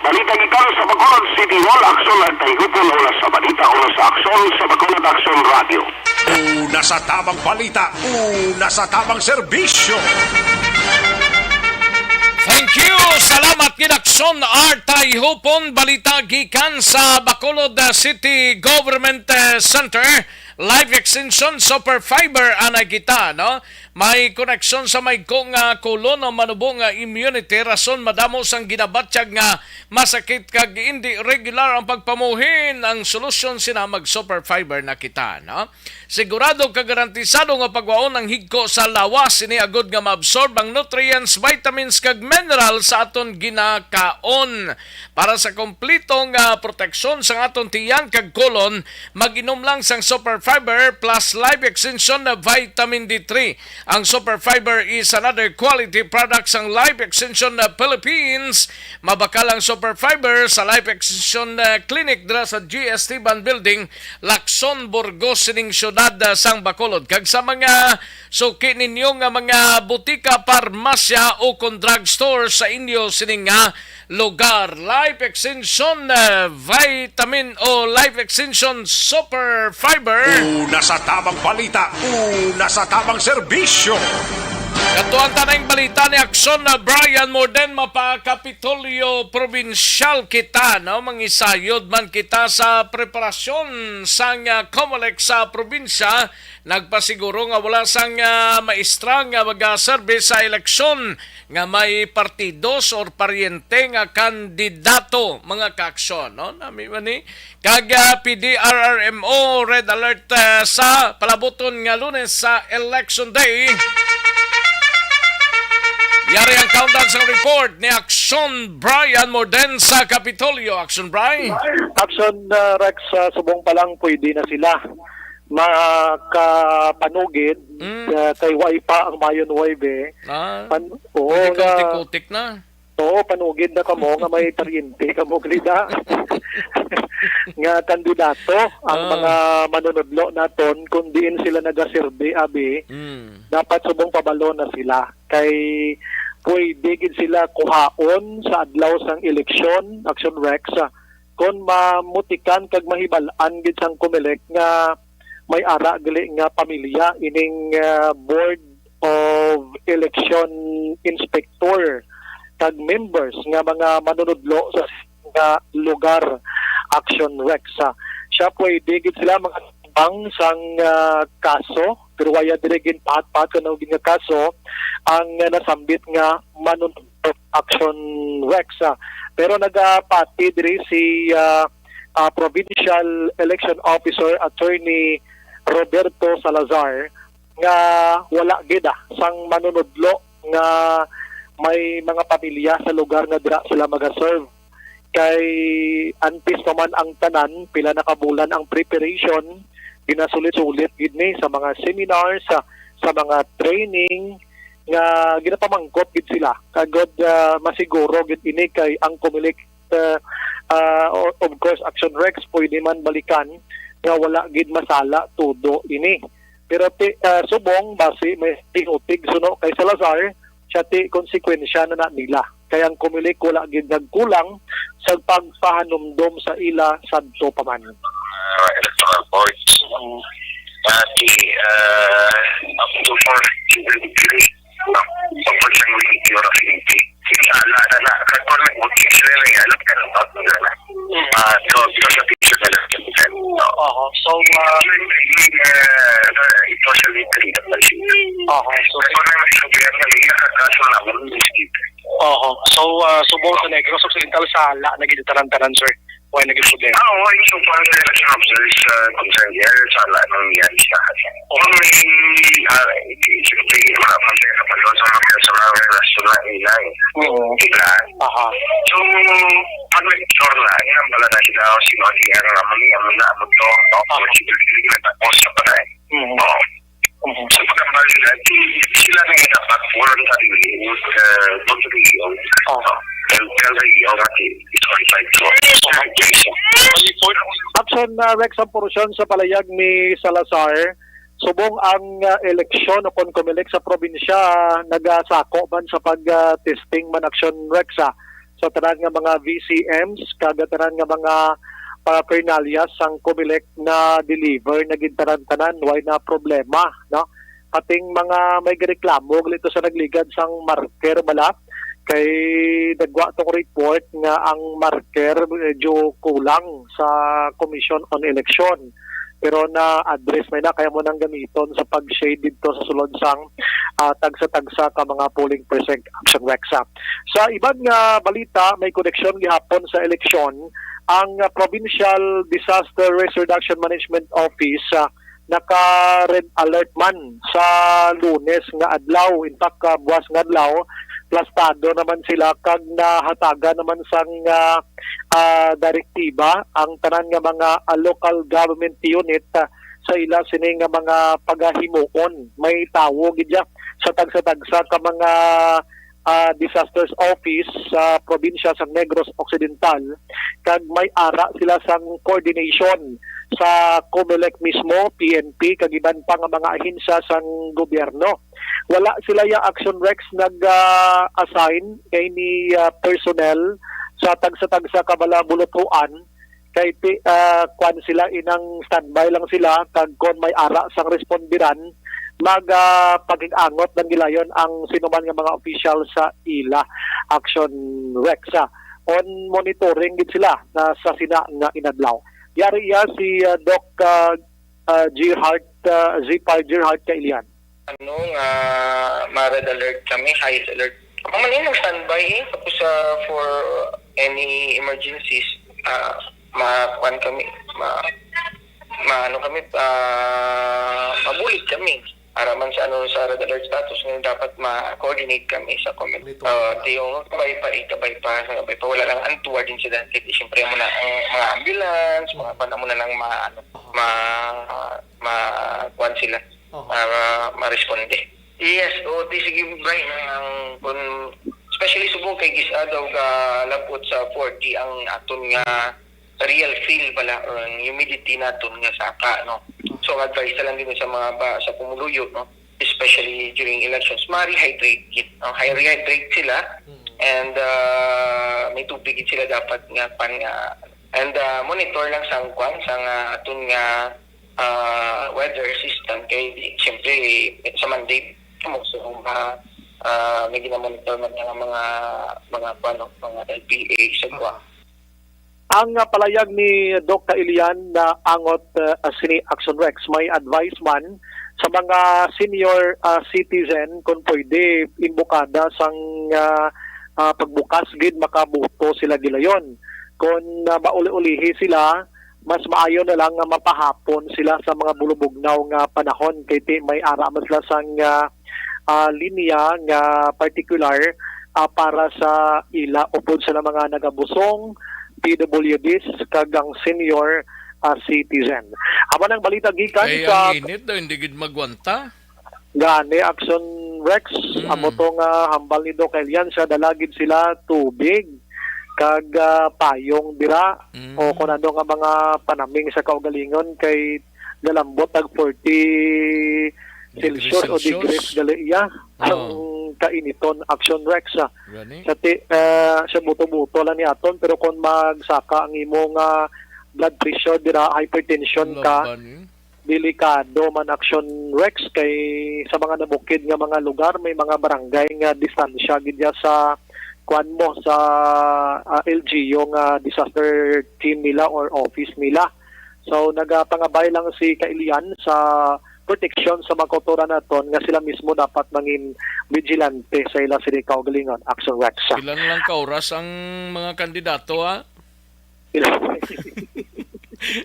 Balita ikaw sa Bacolod City Hall, Aksyon at Taygupon, una sa Balita, una sa Aksyon, sa Bacolod Aksyon Radio. Una sa tamang balita, una sa tamang serbisyo. Thank you! Salamat Aksyon Artay Hupon balita gikan sa Bacolod City Government Center. Live extension super fiber anay kita, no? may koneksyon sa may nga kolon o manubong nga immunity rason madamo sang ginabatsyag nga masakit kag hindi regular ang pagpamuhin. Ang solusyon sina mag super fiber na kita, no? Sigurado kag garantisado nga pagwaon ang higko sa lawas ini agud nga maabsorb ang nutrients, vitamins kag mineral sa aton ginakaon. Para sa kompletong proteksyon sa aton tiyan kag kolon, mag-inom lang sang super fiber plus live extension na vitamin D3. Ang super fiber is another quality product sang live extension na Philippines. Mabakal ang super fiber sa live extension clinic dra sa GST Ban Building, Lacson, Burgos, sining syudad sang Bacolod. Kag sa mga suki ninyo nga mga butika, parmasya o kung drugstore sa inyo sining nga lugar. Life Extension Vitamin o Life Extension Super Fiber. Una sa tamang balita, una sa tamang serbisyo. Katuan tanang balita ni Aksyon na Brian Morden mapakapitolyo provinsyal kita, no? Mangisayod man kita sa preparasyon sang COMELEC sa probinsya. Nagpasiguro nga wala sang maestra nga mag-service sa eleksyon nga may partidos or paryente nga kandidato mga kaaksyon, no? Nami man ni kag PDRRMO red alert sa palabuton nga Lunes sa election day. Yari ang countdown sa report ni Aksyon Brian Morden sa Kapitolyo. Aksyon Brian. Aksyon Rex, subong pa lang pwede na sila makapanugid kay way pa ang Mayon Wave. Kutik-kutik na. Oo, panugid na kamo nga may taryente kamo glida nga kandidato ang mga manunodlo naton kung diin sila nagaserbe abi dapat subong pabalo na sila kay pwede gid sila kuhaon sa adlaw sang eleksyon. Aksyon Rex kung mamutikan kag mahibal-an gid sang COMELEC nga may ara gali nga pamilya ining Board of Election Inspector kag members nga mga manunodlo sa nga lugar. Aksyon Rex siya pwede gid sila mga bang sang kaso pero waya dire gin pat kuno gin nga kaso ang nasambit nga manunodlo. Aksyon Rex pero nagapati dire si Provincial Election Officer Attorney Roberto Salazar nga wala gid sang manunodlo nga may mga pamilya sa lugar nga dira sila mag-serve kay antes pa man ang tanan pila na kabulan ang preparation ginasulit-sulit gid ni sa mga seminars sa mga training nga ginapamangkot gid sila kagod masiguro gid ini kay ang COMELEC of course Aksyon Rex pwede man balikan nga wala gid masala todo ini pero subong base may tinutig suno kay Salazar siya ti konsekwensya na nila kaya ang COMELEC wala gid nagkulang sa pagpahanumdom sa ila sadto pa man. Electoral boards subong sa Negros Occidental sala nagitaran-taran sir. Why naging problema? So far the election officers concerned here sa lahat ng yan siya. Only isipin mga pantay sa palon sa mga personal restaurant nila So, pag nag-store na, yan ang bala na sila o sino ang tingin ang amon niya muna amon to siguro na tapos sa patay. So, pagkambal nila, sila na yung dapat forum sa tingin doon sa tingin Aksyon Rex ang porosyon sa palayag ni Salazar subong ang eleksyon o COMELEC sa probinsya nagasako man sa pag-testing man Aksyon Rex sa tanan nga mga VCMs kagatanan nga mga paraphernalia sang COMELEC na deliver na gintaran-tanan way na problema no ating mga may reklamo dito sa nagligad sang marker bala kay nagwa tong report nga ang marker medyo kulang sa Commission on Election pero na-address may na kaya mo nang gamiton sa pag-shade dito sa sulod sang tagsa-tagsa ka mga polling precinct action Rexa. Sa ibang balita, may koneksyon gihapon sa eleksyon ang Provincial Disaster Risk Reduction Management Office naka-red alert man sa Lunes nga adlaw. In fact, buwas nga adlaw, plastado naman sila kag nahataga naman sang direktiba ang tanan nga mga local government unit sa ila sini nga mga pagahimuon. May tawo gidya sa tagsa-tagsa ka mga disasters office sa probinsya sa Negros Occidental kag may ara sila sang coordination sa COMELEC mismo, PNP kag iban pa nga mga ahensya sang gobyerno. Wala sila ya Action Rex nag-assign kay ni personnel sa tagsa-tagsa kabala bulutuan kay kwan sila inang standby lang sila kag kon may ara sang respondiran pag-angot ng gilayon ang sinuman nga mga official sa ila Action Rexa. On monitoring gid sila na sa sina nga inadlaw. Yari iya si Doc Gerhard Kailian. Ma-red alert kami, high alert. Kung manin ang standby tapos for any emergencies, ma-kuan kami, mabulig kami. Para man sa red alert status ngayon dapat ma-coordinate kami sa community. Yung kabay pa wala lang untoward incident. Siyempre muna ang mga ambulance, mga pa muna lang kuan sila para ma-responde. Yes, sige Brian, especially subong kay gisadaw ga labot sa 40 ang aton nga real feel bala or humidity naton nga saka no. So advice lang din sa mga sa pumuluyo no, especially during elections, ma-rehydrate hydrate sila and may tubig sila dapat nga and monitor lang sang aton nga weather system kay siyempre sa mandate mo so may ginamonitor man nga mga LPA sa kuha. Ang palayag ni Doc Kailian na angot sini Action Rex may advice man sa mga senior citizen kung pwede imbukada sang pagbukas gid makabuto sila gilayon. Kung mauli-ulihi sila, mas maayo na lang nga mapahapon sila sa mga bulubugnaw nga panahon kay may ara man sila sang linya nga particular para sa ila upod sa mga nagabusong PWDs kagang senior citizen. Amo nang balita gikan sa ang init daw hindi gid magwanta. Gani Action Rex amo to nga hambal ni Doc Elian sa dalagid sila tubig kag payong dira o kun ano nga mga panaming sa kaugalingon kay galambot tag 40 Celsius o degrees gali ang kainiton Action Rex sa buto-buto lang ni aton pero kung magsaka ang imong blood pressure dira hypertension ka delikado man Action Rex kay sa mga nabukid nga mga lugar may mga barangay nga distansya gid sa kuan mo sa LGU nga disaster team nila or office nila. So nagapangabay lang si Kailian sa protection sa mga kultura naton nga sila mismo dapat mangin vigilante sa ilang sini kaugalingon Action Rex. Ilan lang kauras ang mga kandidato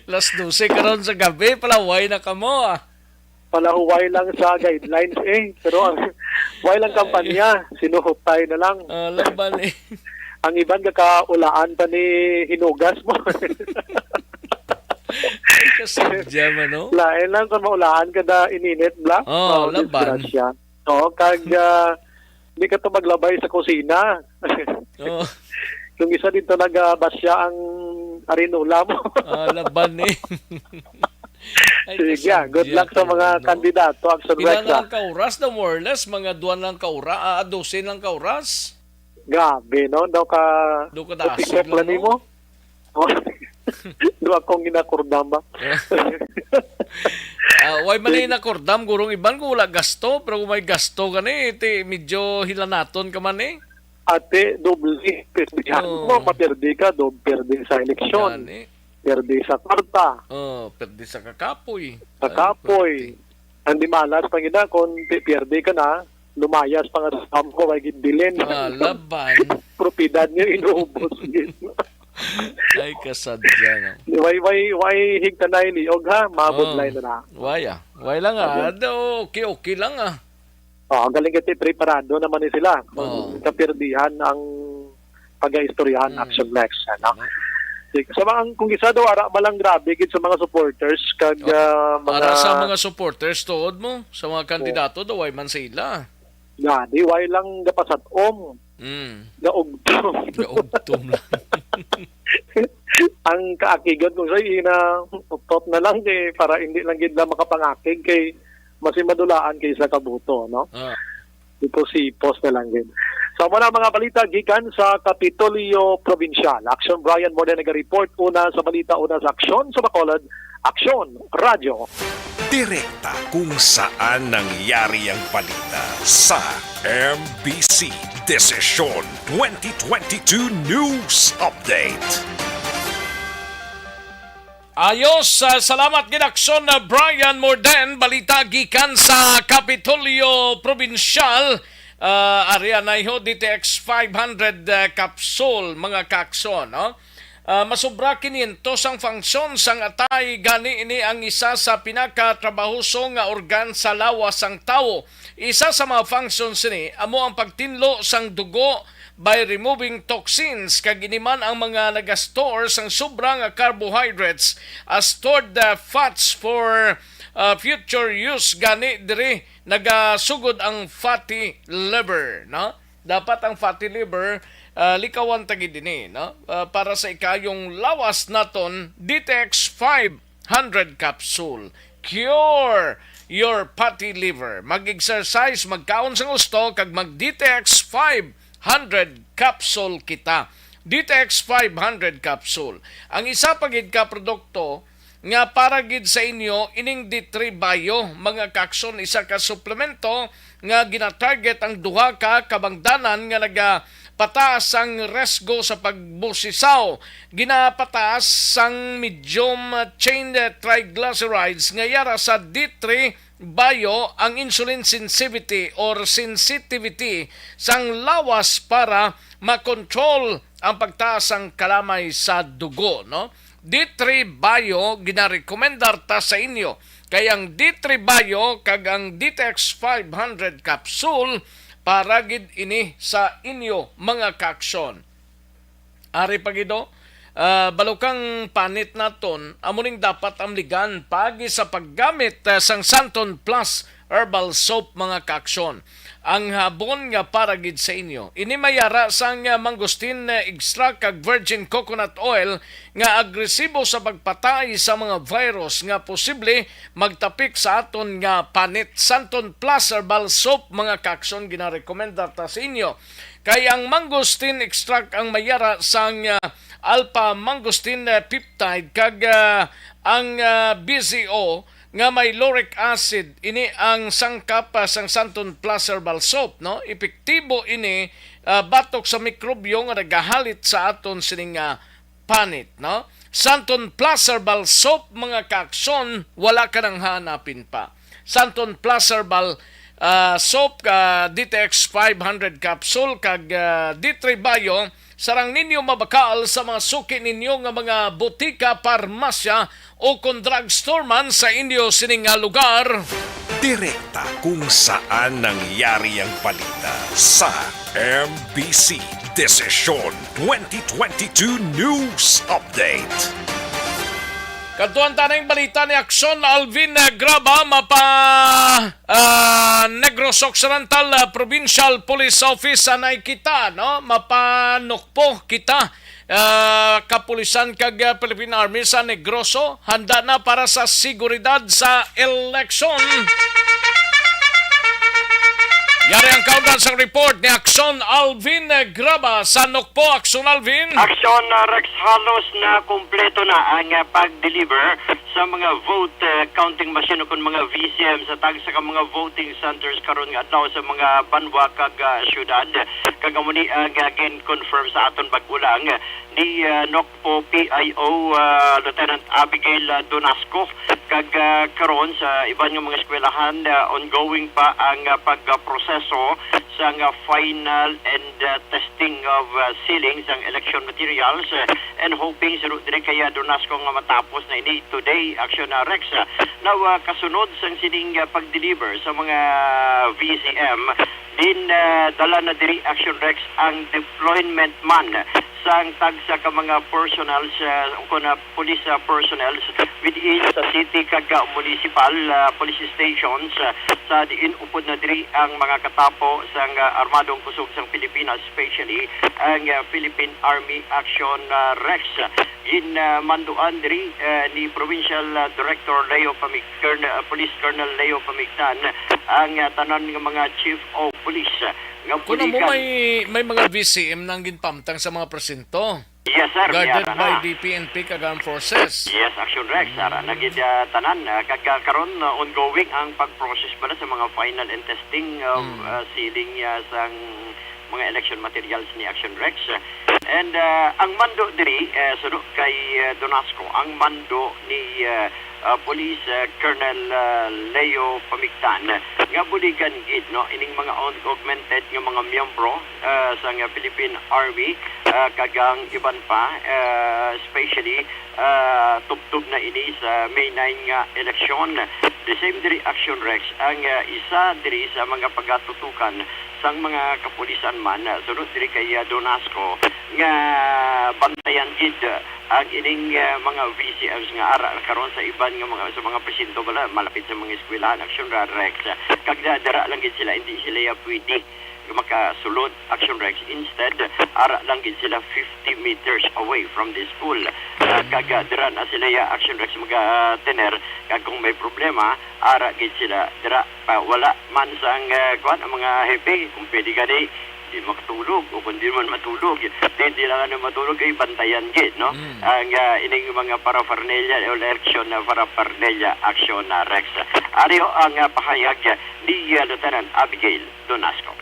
Las 12 karon sa gabi palaway na kamo Palahuway lang sa guidelines pero way lang kampanya sinuhupay na lang. Laban Ang iban kakaulaan pa ni hinugas mo. Kasadya man, no? Lain lang kung maulaan ka na ininit, bla? Laban. Kag hindi ka to maglabay sa kusina. Yung isa dito nagbasya ang arinula mo. Laban Sige, good luck sa mga kandidato. Ilan lang kauras na more or less? Mga 2 lang kauras? 12 lang kauras? Gabi, no? Daw ka dasig lang, no? Doon akong ginakurdam ba? Why man na kordam gurong iban ko wala gasto pero kung may gasto ka medyo hilanaton ka man Ate, doble. Mo maperde ka, doble sa eleksyon. perde sa kwarta, Pwede sa kakapoy. sa kapoy. Hindi malas pang ina kung perde ka na, lumayas pang sa ko ay gidbilin. Laban. Propiedad niya inuubos. Ay, kasadya. No? Way higtanay liog ha, mabudlay na na. Way lang okay lang Galing kasi preparado naman ni sila. Kapirdihan ang pag-aistoryahan Aksyon next. Ano? Sa mga, kung isa daw, ara malang grabe gid sa mga supporters kag mga... Para sa mga supporters, tuod mo, sa mga kandidato, daw ay man sila. Di way lang gapasatom. Gaugtom. Gaugtom lang. Ang kaakigan kung sa'yo, top na lang para hindi lang gid lang makapangakig kay masimadulaan kay sa kabuto, no? Sipos na lang gid. So, muna mga balita gikan sa Kapitolyo Provincial. Aksyon Brian Morde nag-report una sa balita, una sa Aksyon sa Bacolod. Aksyon Radyo. Direkta kung saan nangyari ang balita sa MBC Desisyon 2022 News Update. Ayos, salamat ginaksyon na Brian Morden, balita gikan sa Kapitolyo Provincial. Area na iho, DTX 500 capsule, mga kakson, no? Masobra 500 ang function sang atay, gani ini ang isa sa pinakatrabahoso nga organ sa lawas sang tao. Isa sa mga functions ni amo ang pagtinlo sang dugo by removing toxins kag iniman ang mga nagastore sang sobrang carbohydrates as stored fats for future use. Gani diri nagasugod ang fatty liver, no? Dapat ang fatty liver likawan tagi dinhi, no? Para sa ikayong lawas naton DTX 500 capsule. Cure your fatty liver. Mag-exercise, magkaon sa gusto kag mag DTX 500 capsule kita. DTX 500 capsule. Ang isa pagid ka produkto nga para gid sa inyo ining D3 Bio, mga kakson, isa ka suplemento nga gina-target ang duha ka kabangdanan nga pataas ang resgo sa pagbusisaw. Ginapataas sang medium chain triglycerides nga yara sa D3 Bio ang insulin sensitivity or sensitivity sang lawas para makontrol ang pagtaas ang kalamay sa dugo, no? D3 Bio ginarekomendar ta sa inyo. Kaya ang D3 Bio kag ang DTX 500 capsule para gid ini sa inyo, mga kakson. Ari pagido, balukang panit naton, amuning dapat amligan pagi sa paggamit sang Santon Plus Herbal Soap, mga kakson. Ang habon nga para gid sa inyo. Ini mayara sang mangosteen extract kag virgin coconut oil nga agresibo sa pagpatay sa mga virus nga posible magtapik sa aton nga panit. Santon Plus Herbal Soap, mga kakson, ginarekomenda ta sa inyo. Kay ang mangosteen extract ang mayara sang alpha mangosteen peptide kag ang BCO nga may lauric acid. Ini ang sangkap sang Santon Plus Herbal Soap, no? Epektibo ini batok sa mikrobyo nga nagahalit sa aton sining panit, no? Santon Plus Herbal Soap, mga kakson, wala ka nang hanapin pa. Santon Plus Herbal Soap, DTX 500 capsule kag D3 Bio, sarang ninyo mabakal sa mga suki ninyo nga mga botika, parmasya o kung drugstore man sa inyo sining lugar. Direkta kung saan nangyari ang balita sa MBC Desisyon 2022 News Update. Kantuan tanang balita ni Aksyon Alvin Graba, mapa Negros Occidental Provincial Police Office anay kita, no? Mapanukpo kita. Kapulisan kag Philippine Army sa Negroso handa na para sa seguridad sa eleksyon. Yari ang kaundan sa report ni Aksyon Alvin Graba. Sanok po, Aksyon Alvin. Aksyon Rex, halos na kumpleto na ang pag-deliver sa mga vote counting machine o kung mga VCM sa tag sa mga voting centers karon nga adlaw sa mga banwa kag syudad. Kagamuni again confirm sa aton bagulang ni NOCPO PIO Lieutenant Abigail Donasco kag karon sa iban nga mga eskwelahan ongoing pa ang pagproseso sa final and testing of sealing sang election materials and hoping sa dire kaya Donasco nga matapos na ini today Aksyon Rex. Now kasunod sang sining pag-deliver sa mga VCM din dala na diri Aksyon Rex ang deployment man sang tagsa ka mga personnel sa police personnel within sa city kag municipal police stations sa diin upod na diri ang mga katapo sang armadong kusog sang Pilipinas, especially ang Philippine Army Action Rex. In manduan diri ni Provincial Director Police Colonel Leo Pamigtan ang tanan ng mga Chief of Police nga Kuno mo may mga VCM nang ginpamtang sa mga presinto. Yes, sir. Guarded by the PNP kag Armed Forces. Yes, Action Rex. Nagid tanan karon ongoing ang pag-process pala sa mga final and testing of sealing sang mga election materials ni Action Rex. And ang mando diri suno kay Donasco, ang mando ni Police Colonel Leo Pamigtan nga buligan gid no ining mga augmented nga mga miyembro sa Philippine Army kagang iban pa especially tubtub na ini sa May 9 nga eleksyon. The same diri Action Rex ang isa diri sa mga pagatutukan sang mga kapulisan man sunod diri kay Donasco nga bantayan gid ang ining mga VCMs nga ara karon sa iban nga mga presinto bala malapit sa mga eskwelahan Action Rex kag dara lang gid sila hindi sila pwede makasulod Action Rex. Instead ara lang gid sila 50 meters away from the school kag dira na sila Action Rex mga tener kag kung may problema ara gid sila dira wala man sang kuan ang mga hepe kung pwede gani di makatulog o kung di man matulog hindi lang na matulog ay bantayan gid no ang ining mga paraphernalia o election na paraphernalia Action Rex. Ariyo ang pahayag ni Lieutenant Abigail Donasco.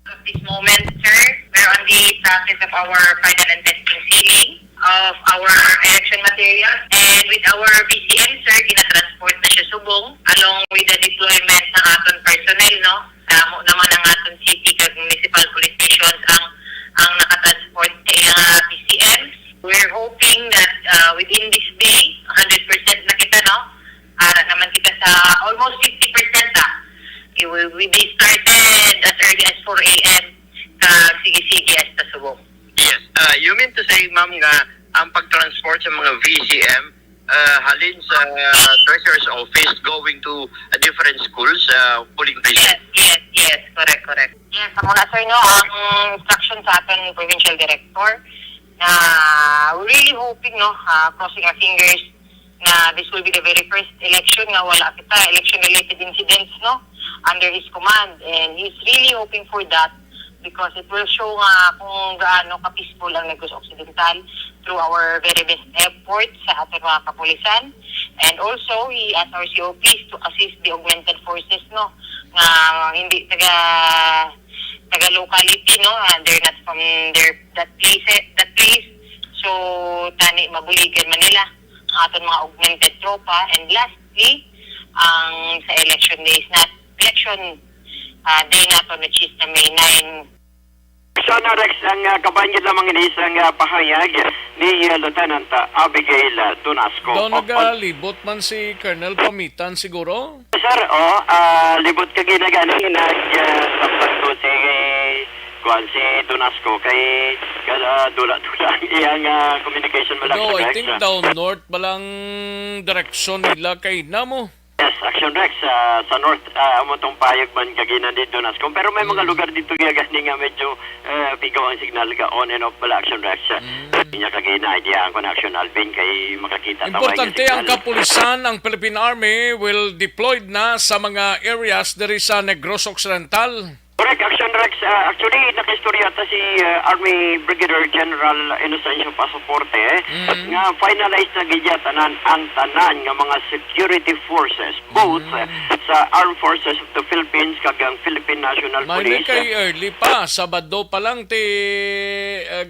At this moment, sir, we're on the process of our final and testing sealing of our election materials. And with our BCM, sir, ginatransport na siya subong along with the deployment ng aton personnel, no? Mo naman ang aton city kag municipal police stations ang nakatransport sa BCM. We're hoping that within this day, 100% na kita, no? Naman kita sa almost 50% na. It will be started as early as 4 a.m. Sige-sige as ta subong. Yes. You mean to say, ma'am, nga ang pag-transport sa mga VCM halin sa treasurer's office going to different schools, polling places? Yes. Correct. Yes, muna sir, no, ang instruction sa ating provincial director na we're really hoping, no, crossing our fingers na this will be the very first election na wala kita election-related incidents, no, under his command. And he's really hoping for that because it will show kung gaano ka-peaceful ang Negros Occidental through our very best efforts sa ating mga kapulisan. And also, he asked our COPs to assist the augmented forces, no, na hindi taga-locality, no, they're not from that place. So, tani mabuligan Manila ang ating mga augmented tropa. And lastly, ang sa election days election day nato which is na May 9. Sana Rex ang kabanyid lamang ini isang pahayag ni Lieutenant Abigail Donasco. Doon nagalibot man si Colonel Pamitan siguro? Sir, libot ka ginagani nag-sapat ko si Donasco kay dula-dula iyang communication malaki. No, I think down north balang direksyon nila kay Namo. Yes, Action Rex sa north amo tong payag man kagina dito Donasco. Pero may mga lugar dito gani nga medyo pigaw ang signal ka on and off bala Action Rex. Niya kagina idea ang Action Alvin kay makakita importante ang kapulisan ang Philippine Army will deployed na sa mga areas diri sa Negros Occidental. Correct, Action Rex. Actually, nakistorya ta si Army Brigadier General Inocencio Pasaporte nga finalize na gidyatanan ang tanan nga mga security forces both sa Armed Forces of the Philippines kag ang Philippine National May Police. kay early pa, Sabado pa lang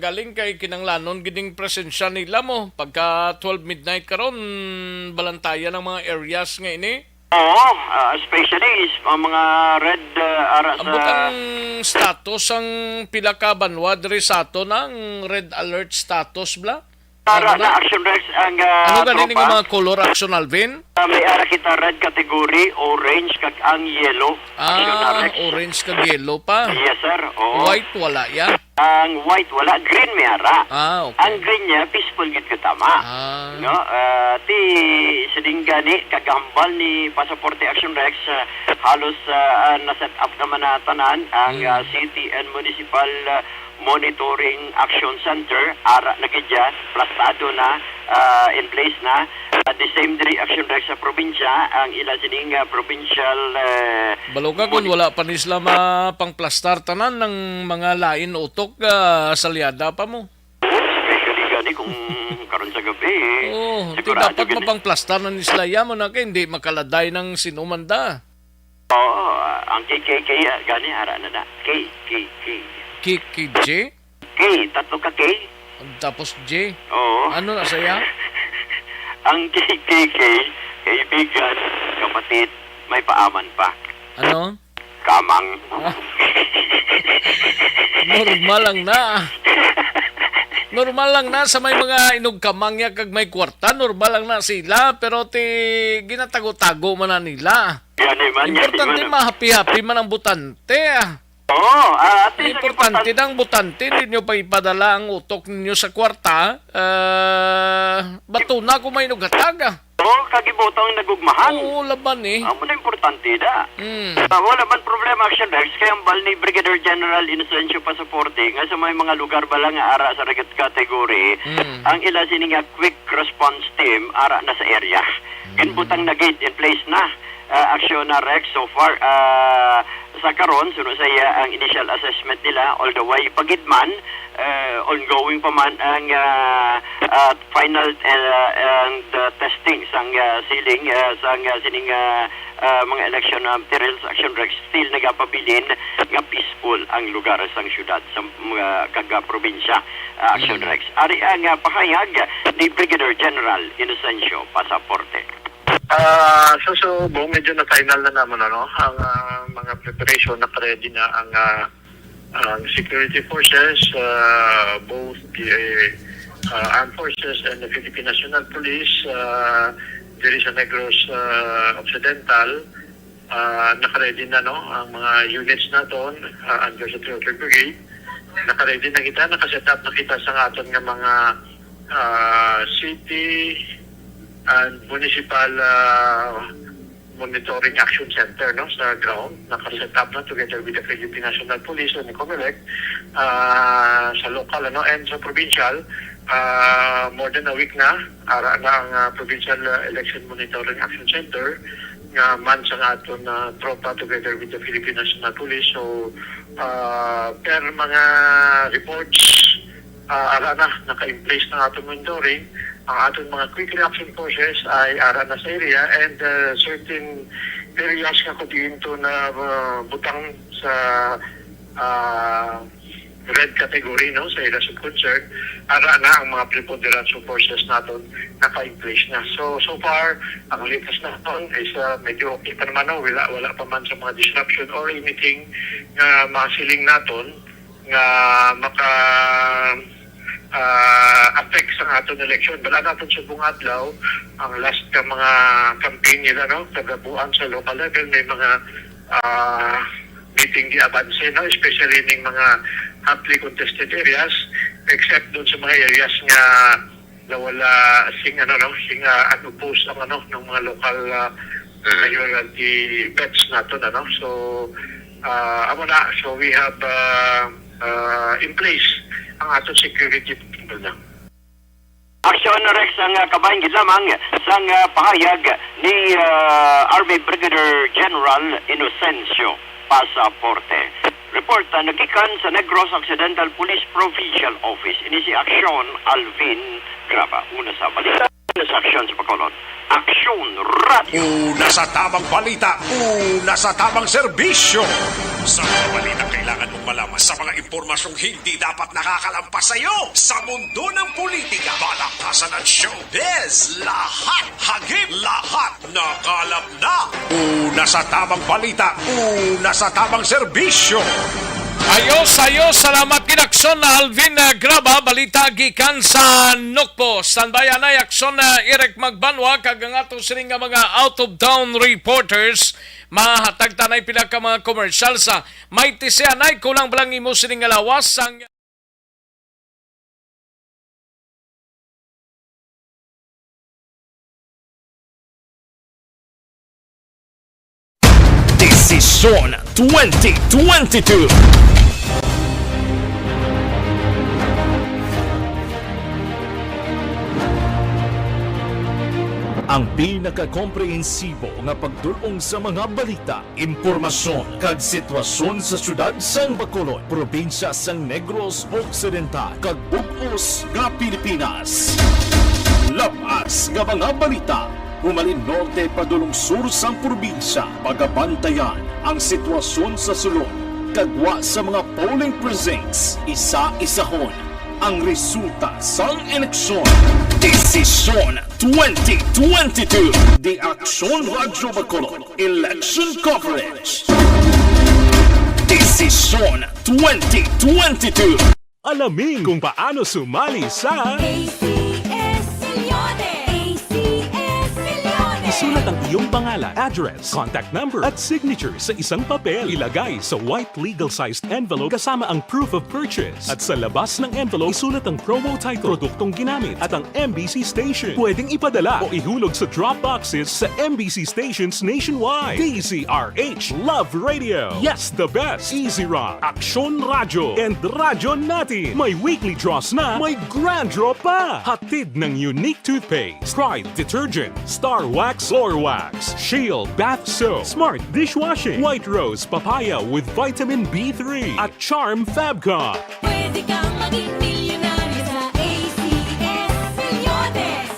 galing kay kinanglanon gining presensya nila mo pagka 12 midnight karon balantayan ng mga areas nga ini. Oo, especially ang mga red ara sa... Ambot ang status ang pila ka banwa diri sa ato ng red alert status bla? Ara na Action Rex ang Ano ganin tropa. nga mga color Action Alvin? May ara kita red category, orange kag ang yellow. Action Rex. Orange kag yellow pa. Yes sir. Oo. White wala ya. Ang white wala, green may ara. Okay. Ang green niya peaceful gid katama. No, ti sidinggani kagambal ni Pasaporte Action Rex halos na-set up naman na tanan ang City and Municipal Monitoring Action Center ara na kidya plastado na in place na. At the same diri Action Rex sa probinsya ang ila sining provincial Baloga kung wala pa ni sila pangplastar tanan ng mga lain utok salyada pa mo. especially gani kung karon sa gabi. Di sigurado dapat gani. mapangplastar na ni sila mo na kay hindi makaladay ng sinumanda. Oo, ang KKK gani ara na na. KKK. KKJ? K, tatlo ka K. Tapos J? Oo. Ano na saya? Ang KKK, kaibigan, kapatid, may paaman pa. Ano? Kamang. Normal lang na. Normal lang na sa may mga inugkamang niya kag may kwarta. Normal lang na sila. Pero ginatago-tago man na nila. Importante mahapi-hapi man ang butante. Oo, at least importante ng butante, hindi nyo pa ipadala ang utok ninyo sa kwarta. Bato na kung may nugataga. Oo, kagibotang nagugmahan. Oo, laban eh. Amo na importante da. Wala man problema Action Rex, kaya ang bal ni Brigadier General Inocencio Pasaporte, nga sa may mga lugar ba lang nga ara sa ragat category, ang ila sini nga quick response team ara na sa area. Kinbutang na gate in place na. Aksyon na Rex so far sa karon sunod saya ang initial assessment nila all the way pagidman ongoing pa man ang final and testing sang ceiling sang sining mga election materials Action Rex still nagapabilin nga peaceful ang lugar sang syudad sa mga kaga-probinsya Action Rex ari ang pahayag ni Brigadier General Inocencio Pasaporte. Medyo na final na naman ang mga preparation na ready na ang security forces, both the armed forces and the Philippine National Police, there is a Negros Occidental, naka-ready na ang mga units naton under sa 3rd Brigade. Naka-ready na kita, naka-set up na kita sa aton nga mga city and municipal monitoring action center sa ground. Naka-set up na together with the Philippine National Police and the COMELEC sa local and sa provincial. More than a week na ara na ang Provincial Election Monitoring Action Center nga man sa aton tropa together with the Philippine National Police. So per mga reports ara na naka-in-place na aton monitoring. Ang ating mga quick reaction forces ay ara na sa area and certain areas nga kudiin to na butang sa red category sa areas of concern, ara na ang mga preponderance of forces natin naka-in-place na. So far, ang latest natin is medyo okay pa naman wala pa man sa mga disruption or anything na masiling natin nga maka affect sa aton election. Bala natin sa buong adlaw, ang last ka mga campaign nila, kagabuan sa local level, may mga meeting di abanse, especially ng mga hotly contested areas, except doon sa mga areas nga na wala sing unopposed ang ng mga local mayoralty bets natin, So, so we have in place ang ating security people na. Aksyon Rex ang kabayan gid lamang sang pahayag ni Army Brigadier General Inocencio Pasaporte. Report nagikan sa Negros Occidental Police Provincial Office. Ini si Aksyon Alvin Graba. Una sa balita, una sa Aksyon sa Bacolod. Aksyon Radio. Una sa tamang balita, una sa tamang serbisyo. Sa mga balita kailangan mong malaman sa mga impormasyong hindi dapat nakakalampas sa iyo. Sa mundo ng politika, balakasan at showbiz, lahat hagip, lahat nakalap na. Una sa tamang balita, una sa tamang serbisyo. Ayos, salamat kinaksyon na Alvin Graba, balita gikan sa Nukpo. Standby na aksyon na Irek Magbanwa, kag ang ato sining nga mga out-of-town reporters, mahatag tanay pila ka mga commercial sa may tisianay, kulang balang imo sining nga lawas sang... Desisyon 2022. Ang pinaka-komprehensibo nga pagdulong sa mga balita, impormasyon kag sitwasyon sa syudad sang Bacolod, probinsya sang Negros Occidental kag bug-os nga Pilipinas. Labas nga mga balita, humalin norte padulong sur sang probinsya, pagabantayan ang sitwasyon sa sulod, kagwa sa mga polling precincts, isa-isahon ang resulta sang eleksyon. Desisyon 2022. The Aksyon Radio Bacolod Election Coverage. Desisyon 2022. Alamin kung paano sumali sa Isulat ang iyong pangalan, address, contact number at signature sa isang papel. Ilagay sa white legal-sized envelope kasama ang proof of purchase. At sa labas ng envelope, isulat ang promo title, produktong ginamit at ang MBC station. Pwedeng ipadala o ihulog sa drop boxes sa MBC stations nationwide. DZRH Love Radio. Yes, the best. Easy Rock, Aksyon Radio, and Radyo Natin. May weekly draws na, may grand draw pa. Hatid ng unique toothpaste, Pride Detergent, Star Wax Floor Wax, Shield Bath Soap, Smart Dishwashing, White Rose Papaya with Vitamin B3 at Charm Fabcon. Pwede kang maging milyonaryo sa ACS Milyones.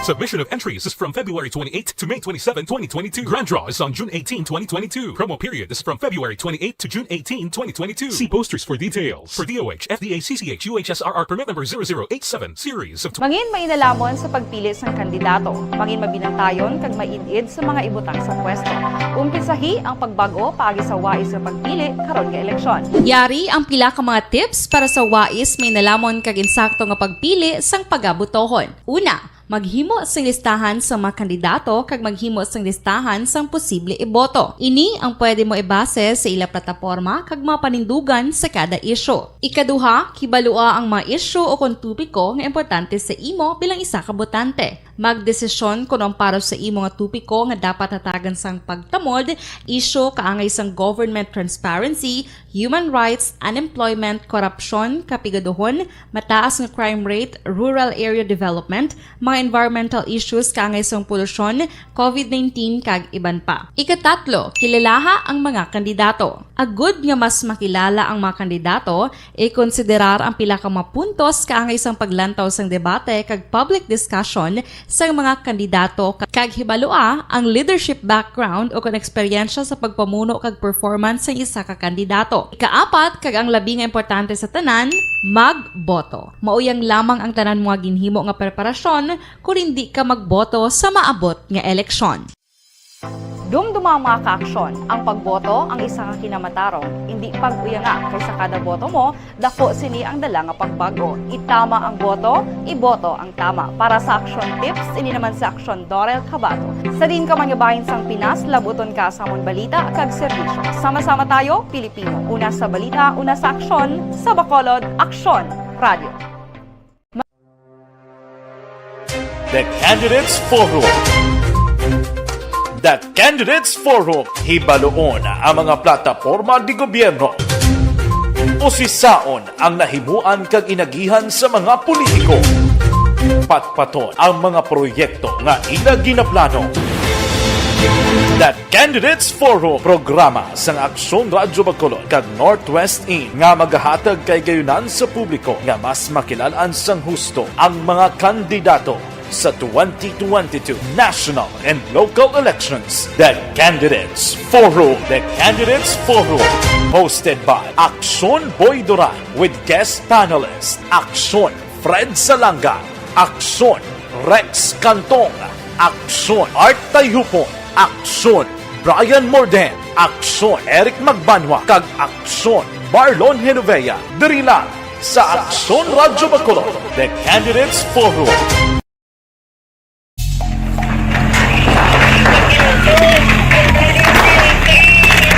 Submission of entries is from February 28 to May 27, 2022. Grand draw is on June 18, 2022. Promo period is from February 28 to June 18, 2022. See posters for details. For DOH, FDA, CCH, UHSRR permit number 0087 series of... Mangin mainalamon sa pagpili ng kandidato. Mangin mabinantayon kag maidid sa mga ibutang sa pwesto. Umpisahi ang pagbago paagi sa wais sa pagpili karon nga eleksyon. Yari ang pila ka mga tips para sa wais may nalamon kag insakto nga pagpili sang pagabutohon. Una, maghimo sang listahan sa mga kandidato kag maghimo sang listahan sang posible iboto. Ini ang pwede mo ibase sa ila plataporma kag mapanindugan sa kada isyu. Ikaduha, kibalua ang mga isyu o kung tupiko nga importante sa imo bilang isa ka botante. Magdesisyon kung ang para sa imo nga tupiko nga dapat hatagan sang pagtamod, isyu kaangay sang government transparency, human rights, unemployment, korupsyon, kapigaduhon, mataas nga crime rate, rural area development, mga environmental issues kaangay sang polusyon, COVID-19 kag iban pa. Ikatatlo, kilalaha ang mga kandidato. Agud nga mas makilala ang mga kandidato, i-konsiderar ang pila ka mga puntos kaangay sang paglantaw sang debate kag public discussion sang mga kandidato kag hibalua ang leadership background o kon eksperyensya sa pagpamuno kag performance sa isa ka kandidato. Ikaapat, kag ang labi nga importante sa tanan, magboto. Mauyang lamang ang tanan mga ginhimo nga preparasyon kung hindi ka magboto sa maabot nga eleksyon. Dumduma mga kaaksyon, ang pagboto ang isa ka kinamatarong, hindi pag-uyanga kaysa kada boto mo, dako sini ang dala nga pagbago. Itama ang boto, iboto ang tama. Para sa action tips, ini naman sa Aksyon Dorel Cabato. Sa din ka manyabahin sang Pinas, labuton ka sa amon balita kag serbisyo. Sama-sama tayo, Pilipino. Una sa balita, una sa aksyon, sa Bacolod, Aksyon Radio. The Candidates Forum. The Candidates Forum. Hibaloon ang mga plataporma di gobyerno. Usisaon ang nahimuan kag inagihan sa mga politiko. Patpaton ang mga proyekto nga ila ginaplano. That Candidates Forum programa sa Aksyon Radyo Bacolod kag Northwest In nga magahatag kay gayunan sa publiko nga mas makilalaan sang husto ang mga kandidato sa 2022 national and local elections. The Candidates Forum. The Candidates Forum. Hosted by Aksyon Boy Duran with guest panelists Aksyon Fred Salanga, Aksyon Rex Cantong, Aksyon Art Tayupon, Aksyon Brian Morden, Aksyon Eric Magbanwa, kag Aksyon Marlon Genovea. Diri lang sa Aksyon Radyo Bacolod, The Candidates Forum.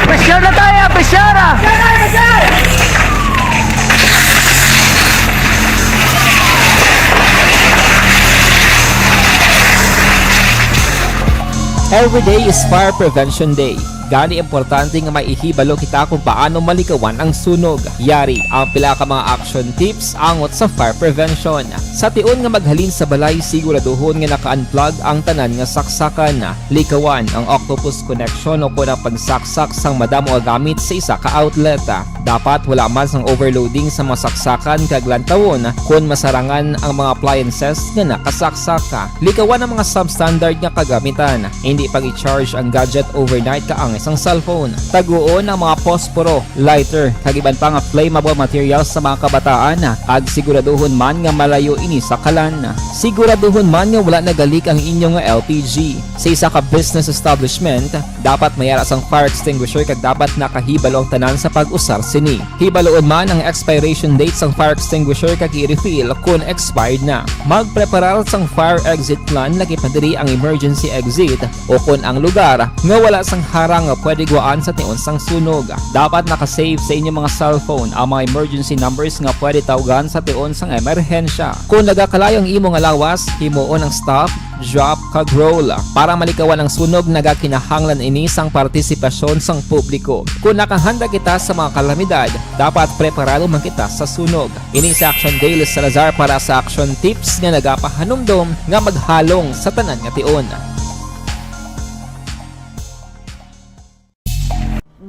Besyar na tayo! Besyara! Every day is Fire Prevention Day. Gani importante nga maihibalo kita kung paano malikawan ang sunog. Yari ang pila ka mga action tips angot sa fire prevention. Sa tion nga maghalin sa balay, siguraduhon nga naka-unplug ang tanan nga saksakan. Likawan ang octopus connection o kung ang pagsaksak sang madamo nga gamit sa isa ka outlet. Dapat wala man sang overloading sa mga saksakan kag lantawon kung masarangan ang mga appliances nga nakasaksaka. Likawan ang mga substandard nga kagamitan. Hindi pag i-charge ang gadget overnight kaang isang cellphone. Taguon ang mga posporo, lighter, kag iban pa nga flammable materials sa mga kabataan. Ag siguraduhon man nga malayo ini sa kalan. Siguraduhon man nga wala nagalik ang inyong LPG. Sa isa ka business establishment, dapat mayara sang fire extinguisher kag dapat nakahibalo ang tanan sa pag-usar sini. Hibaloon man ang expiration date sang fire extinguisher kag i-refill kung expired na. Magpreparar sang fire exit plan lagi pa diri ang emergency exit o kung ang lugar nga wala sang harang nga pwede guwaan sa tion sang sunog. Dapat nakasave sa inyong mga cellphone ang mga emergency numbers nga pwede tawagan sa tion sang emerhensya. Kung nagakalayo ang imong alawas, himuon ang stop, drop, kag roll. Para malikawan ang sunog, nagakinahanglan ini sang partisipasyon sang publiko. Kung nakahanda kita sa mga kalamidad, dapat preparado man kita sa sunog. Ini sa Action Daily Salazar para sa action tips nga nagapahanumdom nga maghalong sa tanan nga tion.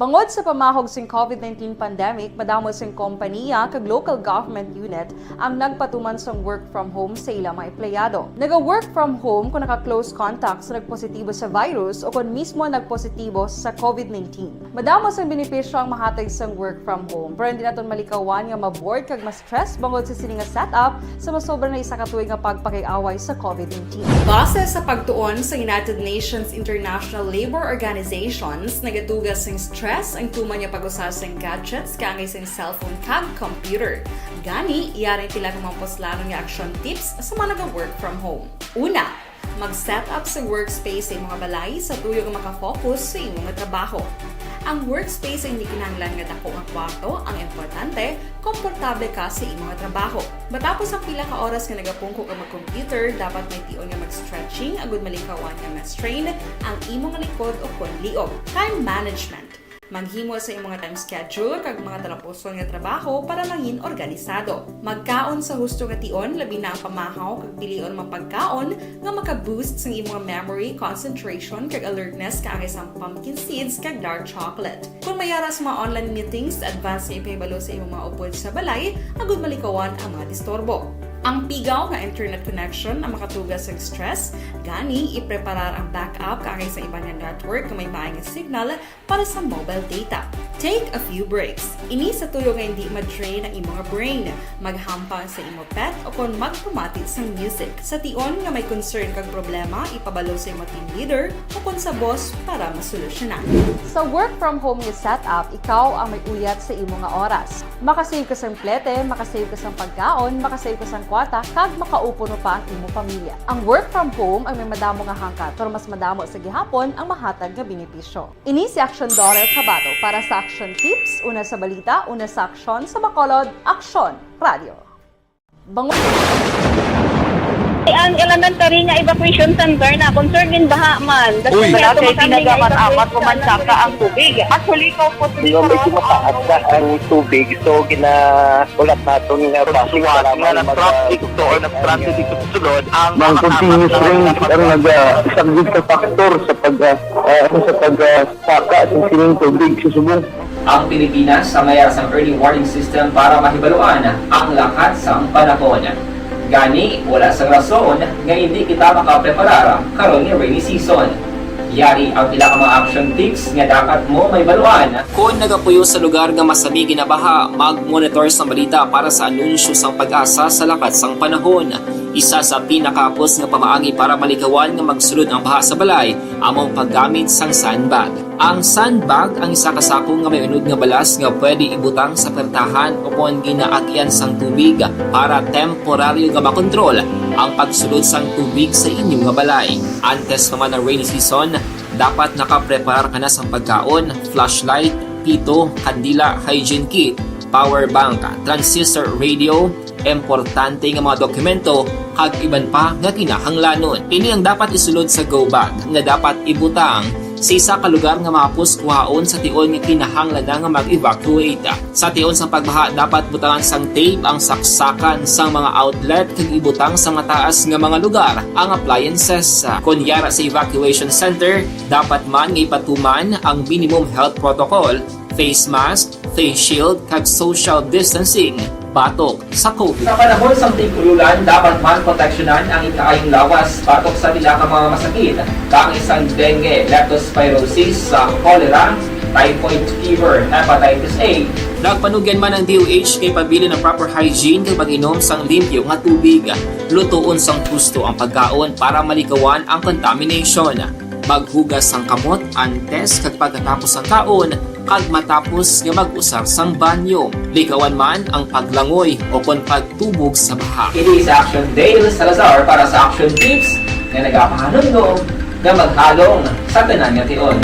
Bangod sa pamahog sing COVID-19 pandemic, madamo sing kompanya kag local government unit ang nagpatuman sang work from home sa ilang mga empleyado. Naga-work from home kung naka-close contact sa nagpositibo sa virus o kung mismo nagpositibo sa COVID-19. Madamo sang benepisyo ang mahatag sang work from home, pero hindi naton malikawan nga maboard kag ma-stress bangod sa sini nga setup sa masobra na isa ka tuig nga pagpakiaway sa COVID-19. Base sa pagtuon sa United Nations International Labor Organizations, nagatugas sing stress ang tuman niya pag-usar sa gadgets kangay sa cellphone kag computer. Gani, iyarin tila ng mga poslano nga action tips sa mga nag-work from home. Una, mag-set up sa workspace sa mga balay sa tuyo nga makafocus sa imong trabaho. Ang workspace ay hindi kinahanglan nga dako nga kwarto, ang importante, komportable ka sa imong trabaho. Matapos ang pila ka oras nga nagapungko ka mag-computer, dapat may tion nga mag-stretching agud malikawan nga ma-strain ang imong likod o kon liog. Time management. Maghimo sa imong time schedule kag mga talapuson nga trabaho para mangin organisado. Magkaon sa husto nga tion, labi na ang pamahaw kag pilion mapagkaon nga maka-boost sa imong memory, concentration kag alertness kaagay sa pumpkin seeds kag dark chocolate. Kung mayara sa mga online meetings, advance nga ipahibalo sa imong mga upod sa balay, agud malikawan ang mga disturbo. Ang pigaw nga internet connection ang makatugas sa stress, gani ipreparar ang backup kaagay sa iba nga network nga may maayong signal para sa mobile data. Take a few breaks. Ini sa tuyo nga hindi ma-drain ang imong brain, maghampang sa imong pet o kung magpumati sa music. Sa tion nga may concern kag problema, ipabalo sa imong team leader o kung sa boss para masolusyonan. Sa work from home nga setup, ikaw ang may uyat sa imong nga oras. Makasave ka sang plete, makasave ka sang pagkaon, makasave ka sang kwata, kag makaupo no pa ang imong pamilya. Ang work from home ay may madamo nga hangkat, pero mas madamo sa gihapon ang mahatag nga benepisyo. Ini si Aksyon Dorel Cabato para sa Action Tips, una sa balita, una sa aksyon sa Bacolod, Aksyon Radio. Ang elementary nga evacuation center na concern din baha man. Uy! Wala kay pinagamat-amat pumansaka ang tubig. Actually, ko po Medyo mataas na ang tubig. So, ulat natin nga pasiwat nga nag-traffic to or nag-traffic dito sa sulod. Ang continuous rain ang nag-subject sa factor sa pagsaka sa sining tubig sa subong. Ang Pilipinas sa mayroon sa early warning system para mahibaluan ang lakat sa panahon. Gani, wala sa rason nga hindi kita makapreparar karon nga rainy season. Yari ang pila ka mga action tips nga dapat mo may baluan. Kung nagapuyo sa lugar nga masabi ginabaha, mag-monitor sa balita para sa anunsyo sang pag-asa sa lakat sang panahon. Isa sa pinakapos nga pamaagi para malikawan nga magsulod ang baha sa balay, among paggamit sang sandbag. Ang sandbag ang isa kasakong nga may unod nga balas nga pwede ibutang sa pertahan upon ginaagyan sang tubig para temporaryo nga makontrol ang pagsulod sang tubig sa inyong nga balay. Antes naman ng rainy season, dapat nakapreparar ka na sang pagkaon, flashlight, pito, kandila, hygiene kit, power bank, transistor radio, importante nga mga dokumento kag iban pa nga kinahanglanon. Ini ang dapat isulod sa go bag nga dapat ibutang sa isa ka lugar nga mapus kuhaon sa tion nga kinahanglan nga mag-evacuate. Sa tion sa pagbaha dapat butangan sang tape ang saksakan sang mga outlet kag ibutang sa mga taas nga mga lugar ang appliances. Kunyara sa evacuation center, dapat man nga ipatuman ang minimum health protocol, face mask, face shield kag social distancing batok sa COVID. Sa panahon sa tigululan, dapat man proteksyonan ang ikaayong lawas batok sa nila ka mga masakit. Kang isang dengue, leptospirosis, cholera, typhoid fever, hepatitis A. Nagpanugyan man ang DOH kay pabili ng proper hygiene kay pag-inom sang limpyo nga tubig. Lutuon sang gusto ang pagkaon para malikawan ang contamination. Maghugas sang kamot antes kag pagkatapos ang kaon kag matapos nga mag-usar sang banyo. Likawan man ang paglangoy o kon pagtubog sa baha. It is Action Dale Salazar para sa Action Tips na nagapahanong nga maghalong sa tanan nga tion.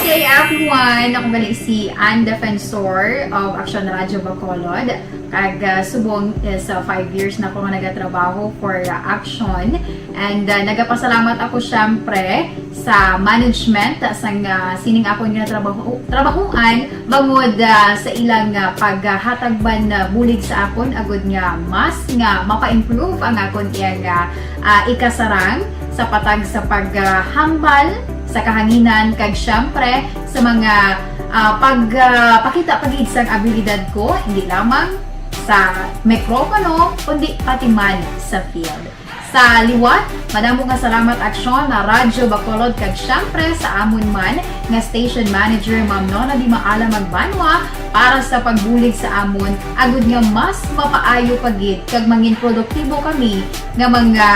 Hey everyone! Ako bali si Ann Defensor of Aksyon Radio Bacolod. Kag subong sa 5 years na ako nga nagatrabaho for Aksyon. And nagapasalamat ako syempre sa management sang sining ako nga trabahuan bangod sa ilang paghatagban bulig sa akon agud nga mas nga mapa-improve ang akon iyang ikasarang sa patag sa paghambal sa kahanginan kag syempre sa mga pagpakita pagid sang abilidad ko hindi lamang sa mikropono kundi pati man sa field. Sa liwat, madamo nga salamat Aksyon na Radyo Bacolod kag syempre sa amon man nga station manager Ma'am Nona Di Maala Magbanwa para sa pagbulig sa amon agud nga mas mapaayo pagid kag mangin produktibo kami nga mga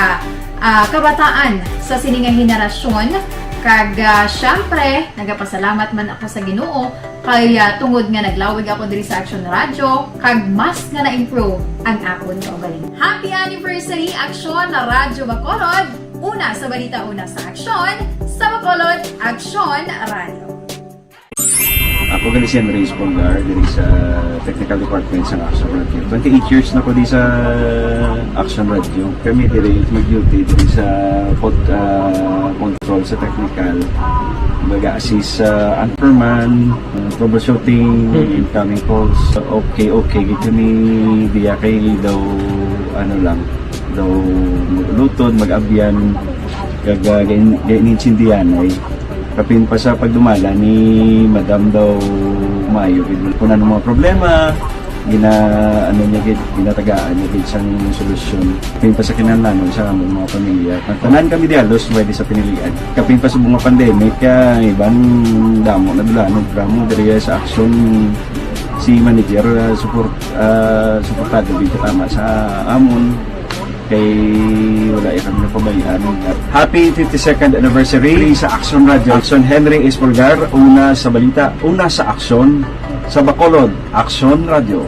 kabataan sa siningang henerasyon. Kag syempre, nagapasalamat man ako sa Ginoo kay tungod nga naglawig ako diri sa Aksyon Radio kag mas nga na-improve ang akon kaugalingon. Happy anniversary Aksyon na Radyo Bacolod! Una sa balita, una sa Aksyon, sa Bacolod, Aksyon Radio. Ako gali si Reyes Polgar diri sa Technical Department sa Aksyon Radio. 28 years na ko di sa Aksyon Radio. Kami diri mag-duty diri sa control sa technical. Mag-assist sa Anchorman, troubleshooting, incoming calls. Okay. Gito ni diya kay daw daw lutod, mag-abyan, ganinsindihan ay kapin pa sa pagdumala ni Madam daw Mayo. Kung ano mga problema, ginatagaan niya gid sang solusyon. Kapin pa sa kinahanglan sa among mga pamilya. Tanan kami dialos pwede sa pinilian. Kapin pa sa mga pandemic ibang damo na dulanog dramo diri sa Aksyon si manager suportado dito tama sa amon kay wala kami napabayaan. Happy 52nd anniversary sa Aksyon Radio. Aksyon Henry Espolgar, una sa balita, una sa Aksyon, sa Bacolod, Aksyon Radio.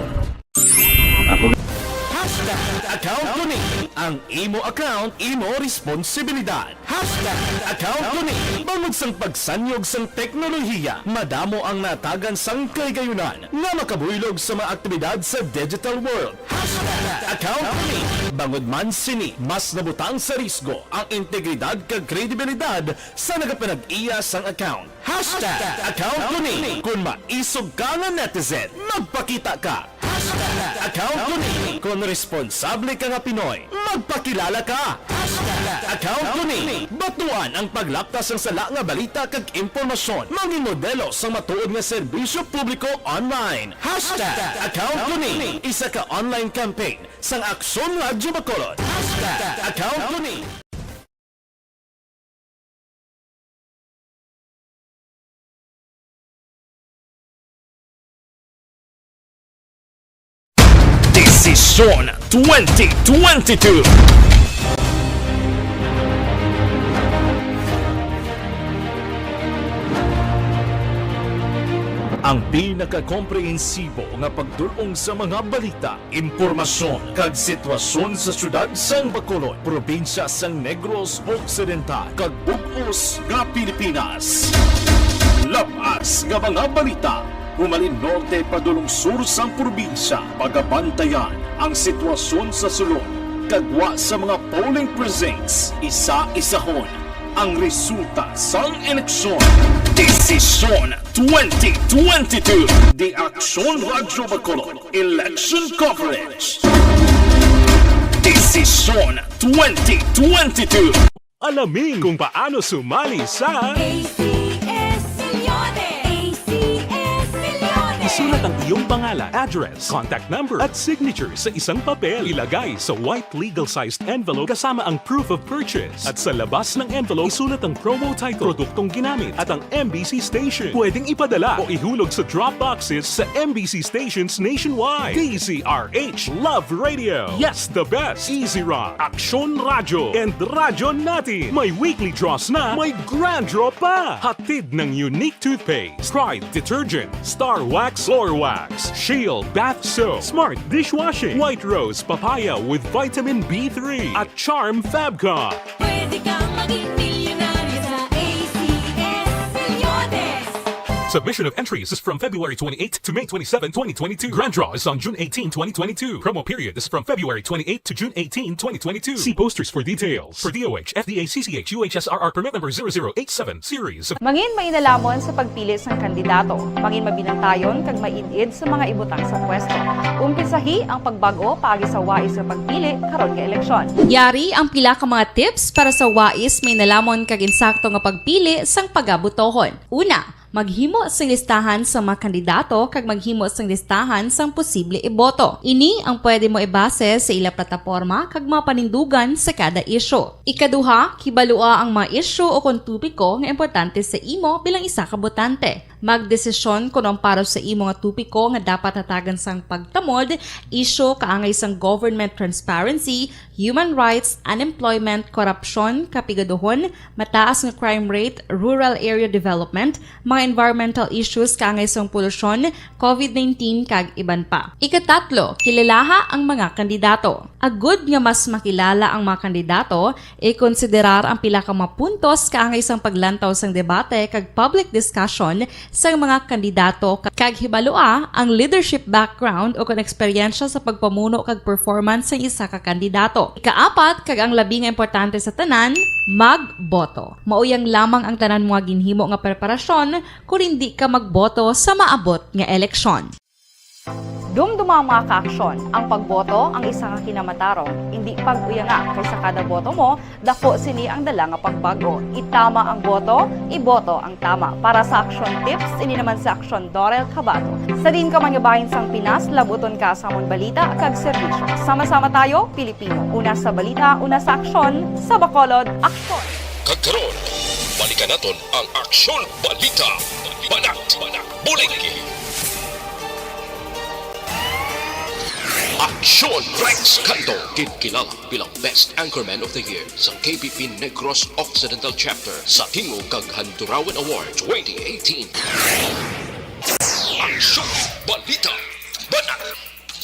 Account Kuning, ang Ang imo account, imo responsibilidad. #account ko ni. Bangod sang pagsanyog sang teknolohiya, madamo ang natagan sang kaygayunan nga makabuylog sa mga aktibidad sa digital world. #account ko ni. Bangod man sini, mas nabutang sa risgo ang integridad kag kredibilidad sa nagapanag-iya sang account. #account ko ni. Kung maisog ka nga netizen, magpakita ka. #account ko ni. Kung responsable ka nga Pinoy, magpakilala ka. #account ko ni. Batuan ang paglaptas ng sala nga balita kag impormasyon. Maging modelo sa matuod nga serbisyo publiko online. #account ko ni. Isa ka online campaign sang Aksyon Radyo Bacolod. #account ko ni. Desisyon 2022. Ang pinakakomprehensibo nga pagdulong sa mga balita, impormasyon kag sitwasyon sa syudad sang Bacolod, probinsya sang Negros Occidental kag bug-os nga Pilipinas. Labas nga mga balita, humalin norte padulong sur sang probinsya, pagabantayan ang sitwasyon sa sulod, kagwa sa mga polling precincts, isa-isahon ang resulta sang eleksyon. Desisyon 2022. The Aksyon Radyo Bacolod Election Coverage. Desisyon 2022. Alamin kung paano sumali sa ACS Milyones! ACS Milyones! Isulat ang iyong pangalan, address, contact number at signature sa isang papel. Ilagay sa white legal-sized envelope kasama ang proof of purchase. At sa labas ng envelope, isulat ang promo title, produktong ginamit at ang MBC station. Pwedeng ipadala o ihulog sa drop boxes sa MBC stations nationwide. DZRH Love Radio. Yes, the best. Easy Rock, Aksyon Radyo, and Radyo Natin. May weekly draws na, may grand draw pa. Hatid ng unique toothpaste, Pride Detergent, Star Wax Floor Wax, Shield Bath Soap, Smart Dishwashing, White Rose Papaya with Vitamin B3 at Charm Fabcon. Pwede kang maging milyonaryo sa ACS Milyones! Submission of entries is from February 28 to May 27, 2022. Grand draw is on June 18, 2022. Promo period is from February 28 to June 18, 2022. See posters for details. For DOH, FDA, CCH, UHSRR permit number 0087 series. Mangin mainalamon sa pagpili sang kandidato, mangin mabinantayon kag mainid sa mga ibutang sa pwesto. Umpisahi ang pagbago paagi sa wais sa pagpili karon nga eleksyon. Yari ang pila ka mga tips para sa wais may nalamon kag insakto nga pagpili sang pagabutohon. Una, maghimo sang listahan sa mga kandidato kag maghimo sang listahan sang posible iboto. Ini ang pwede mo ibase sa ila plataporma kag mga panindugan sa kada isyu. Ikaduha, kibalua ang mga isyu o kung tupiko nga importante sa imo bilang isa ka botante. Magdesisyon kung ang para sa imo nga tupiko nga dapat hatagan sang pagtamod, isyu kaangay sang government transparency, human rights, unemployment, korupsyon, kapigaduhon, mataas nga crime rate, rural area development, mga environmental issues kaangay sang polusyon, COVID-19 kag iban pa. Ikatatlo, kilalaha ang mga kandidato. Agud nga mas makilala ang mga kandidato, i-konsiderar ang pila ka mga puntos kaangay sang paglantaw sang debate kag public discussion sa mga kandidato kag hibalua ang leadership background o kung eksperyensya sa pagpamuno kag performance sa isa ka kandidato. Ikaapat, kag ang labi nga importante sa tanan, magboto. Mauyang lamang ang tanan mga ginhimo nga preparasyon kung hindi ka magboto sa maabot nga eleksyon. Dumduma mga kaaksyon, ang pagboto ang isa nga kinamatarong, hindi pag-uyanga kaysa kada boto mo, dako sini ang dala nga pagbago. Itama ang boto, iboto ang tama. Para sa action tips, ini naman sa Aksyon Dorel Cabato. Sa din ka mangabahin sang Pinas, labuton ka sa amon balita kag serbisyo. Sama-sama tayo, Pilipino. Una sa balita, una sa aksyon, sa Bacolod, aksyon. Kagkaroon, balikan naton ang Aksyon Balita. Banat, Bulig. Aksyon Rex Canto, kinilala bilang Best Anchorman of the Year sa KBP Negros Occidental Chapter sa Tingog kag Handurawan Award 2018. Aksyon Balita. Banat.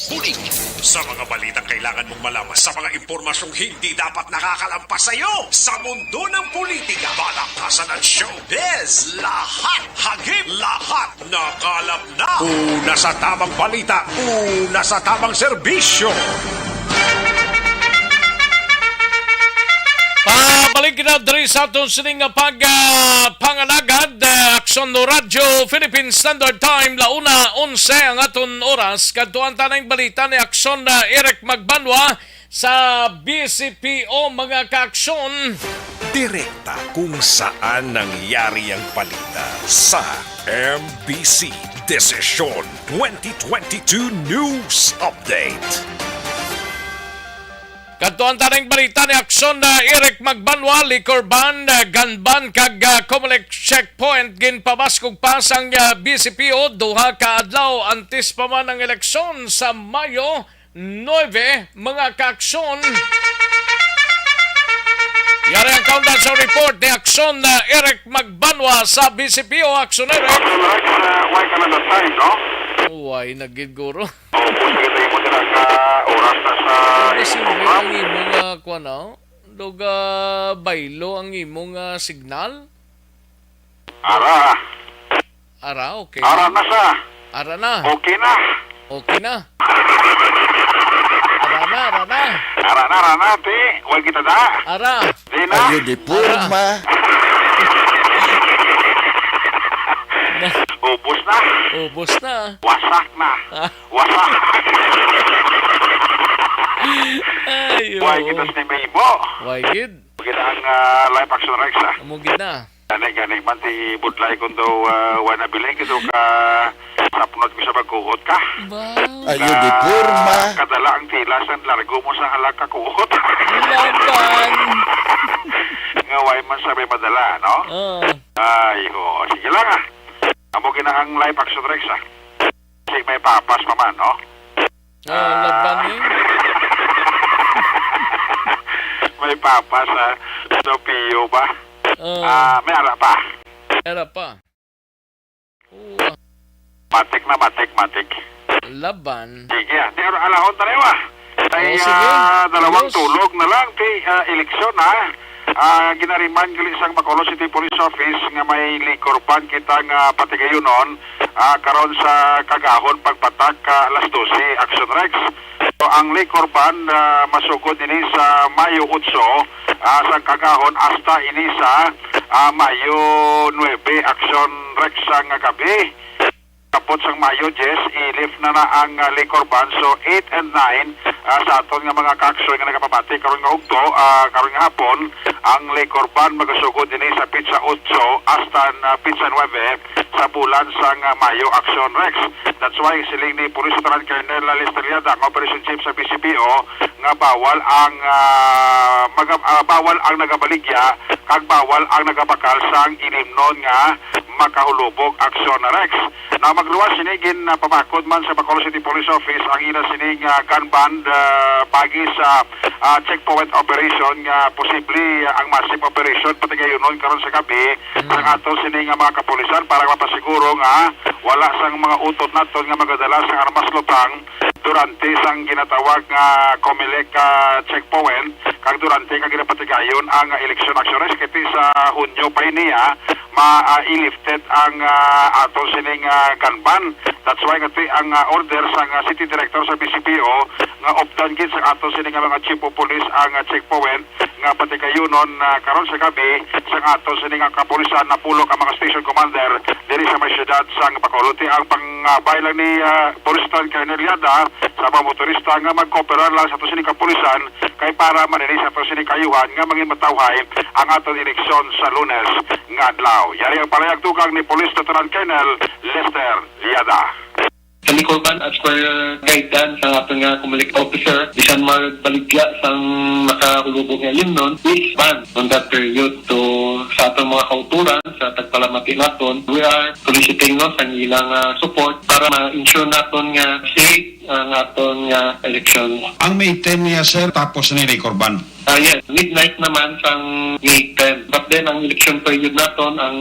Bulig. Sa mga balitang kailangan mong malaman, sa mga impormasyong hindi dapat nakakalampas sa iyo, sa mundo ng politika, balakasan at showbiz, lahat hagip, lahat nakalap na. Una sa tamang balita, una sa tamang serbisyo. Pabalik na diri sa atong sining pangalagad, AksyoNo Radio Philippine Standard Time, launa 11 ang aton oras. Kadtuan tanang balita ni Aksyon na Eric Magbanwa sa BCPO, mga kaaksyon. Direkta kung saan nangyari ang balita sa MBC Desisyon 2022 News Update. Kadtuan tanang balita ni Aksyon na Eric Magbanwa, liquor ban, gun ban kag Comelec checkpoint ginpabaskog pa sang BCPO duha ka adlaw antes pa man ang eleksyon sa Mayo 9, mga kaaksyon. Yari ang countdown sa report ni Aksyon na Eric Magbanwa sa BCPO. Aksyon, Eric. Why ka na time, no? Why, nagiguro. Oras na sa Kasi ang imong kuano, doga baylo ang imong signal. Ara. Ara, okay. Ara na sa. Ara na. Okay na. Okay na. Ara na. Ara na, te. Huwag kita da. Ara. Di na. Ayo di purma. Ubus na. Ubus na. Wasak na. Wasak. Ayo. Huwag kita sinimimo. Why gid? Kita ang live action Rex, ha? Amugid na. Gani man ti budlay kundo wala bilang kito ka sapnot ko sa pagkuhot ka. Ayo di purma. Kadala ang tilasan largo mo sa halak ka kuhot. Laban. Ngaway man sabi madala, no? Ay, sige lang, ha? Amo ang live action Rex, ha? Sige, may papas pa man, no? Laban eh. May papas, ha? So, piyo ba? May ara pa. Era pa. Matik. Laban. Sige, di aro alahon tayo, ha? Sige. Dalawang Adios. tulog na lang, ti eleksyon, ha? Ginariman gali isang Bacolod City Police Office nga may liquor ban kitang patigayunon karon sa kagahon pagpatak alas 12 Action Rex. So, ang liquor ban masugod ini sa Mayo 8 sa kagahon hasta ini sa Mayo 9 Action Rex ang gabi. Kapot sang Mayo 10, i-lift na ang liquor ban. So 8 and 9 sa aton nga mga kaaksyon nga nagapabati karon nga ugto, karon nga hapon, ang liquor ban magasugod dinhi sa pizza 8 hasta pizza 9 sa bulan sang Mayo Action Rex. That's why siling ni Police Lieutenant Colonel Lester Liada, ang Operation Chief sa BCPO, nga bawal ang nagabaligya kag bawal ang nagabakal sang inimnon nga makahulubog Action Rex. Na magluwas sinigin pamakod man sa Bacolod City Police Office ang ina sining gun ban pagi sa checkpoint operation nga posible ang massive operation patigayunon karon sa gabi ang ato sining mga kapulisan para mapasiguro nga wala sang mga utot naton nga magadala sang armas lutang durante sang ginatawag nga Comelec checkpoint kag durante kag ginapatigayon ang election action race kiti sa Hunyo pa niya ma-lifted ang ato sining gun ban. That's why kati ang order sang City Director sa BCPO nga optan gid sa ato sining mga chief of police ang checkpoint nga patigayunon karon sa gabi sang ato sining kapulisan na pulok ang mga station commander diri sa may syudad sang Bacolod. Ang pangbay lang ni Police Lieutenant Colonel Liada sa mga motorista nga mag-cooperar lang sa ato sining kapulisan kay para maninis sa ato sining kayuhan nga maging matawhay ang aton eleksyon sa Lunes nga adlaw. Yari ang palayag tukang ni Police Lieutenant Colonel Lester Liada. Kalikorban as per guidance sa ating Comelec officer, bisan magbaligya sang makahulubog nga limnon, is banned on that period. So, sa atong mga kauturan, sa tagpalamati naton, we are soliciting no, sa ilang support para ma-ensure naton nga safe ang aton nga election. Ang May 10 niya, sir, tapos na ni Korban. Yes, midnight naman sang May 10. But then, ang election period naton, ang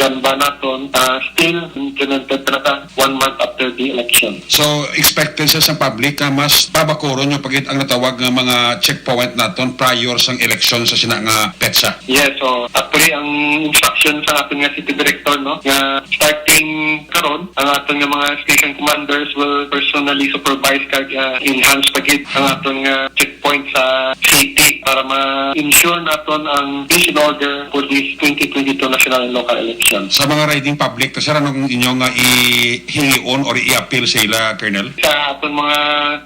ganba naton, still implemented na 1 month after the election. So, expected sa public na mas babakuron yung pagit ang natawag ng mga checkpoint naton prior sang election sa sina nga petsa. Yes, so actually, ang instruction sa aton nga city director, no, nga starting karon, ang aton nga mga station commanders will personally supervise kag enhance pagit ang aton nga checkpoint sa city para ma-ensure naton ang peace and order for this 2022 national and local election. Sa mga riding public, sir, anong inyong ihingion or i-appeal sa ila, Colonel? Sa aton mga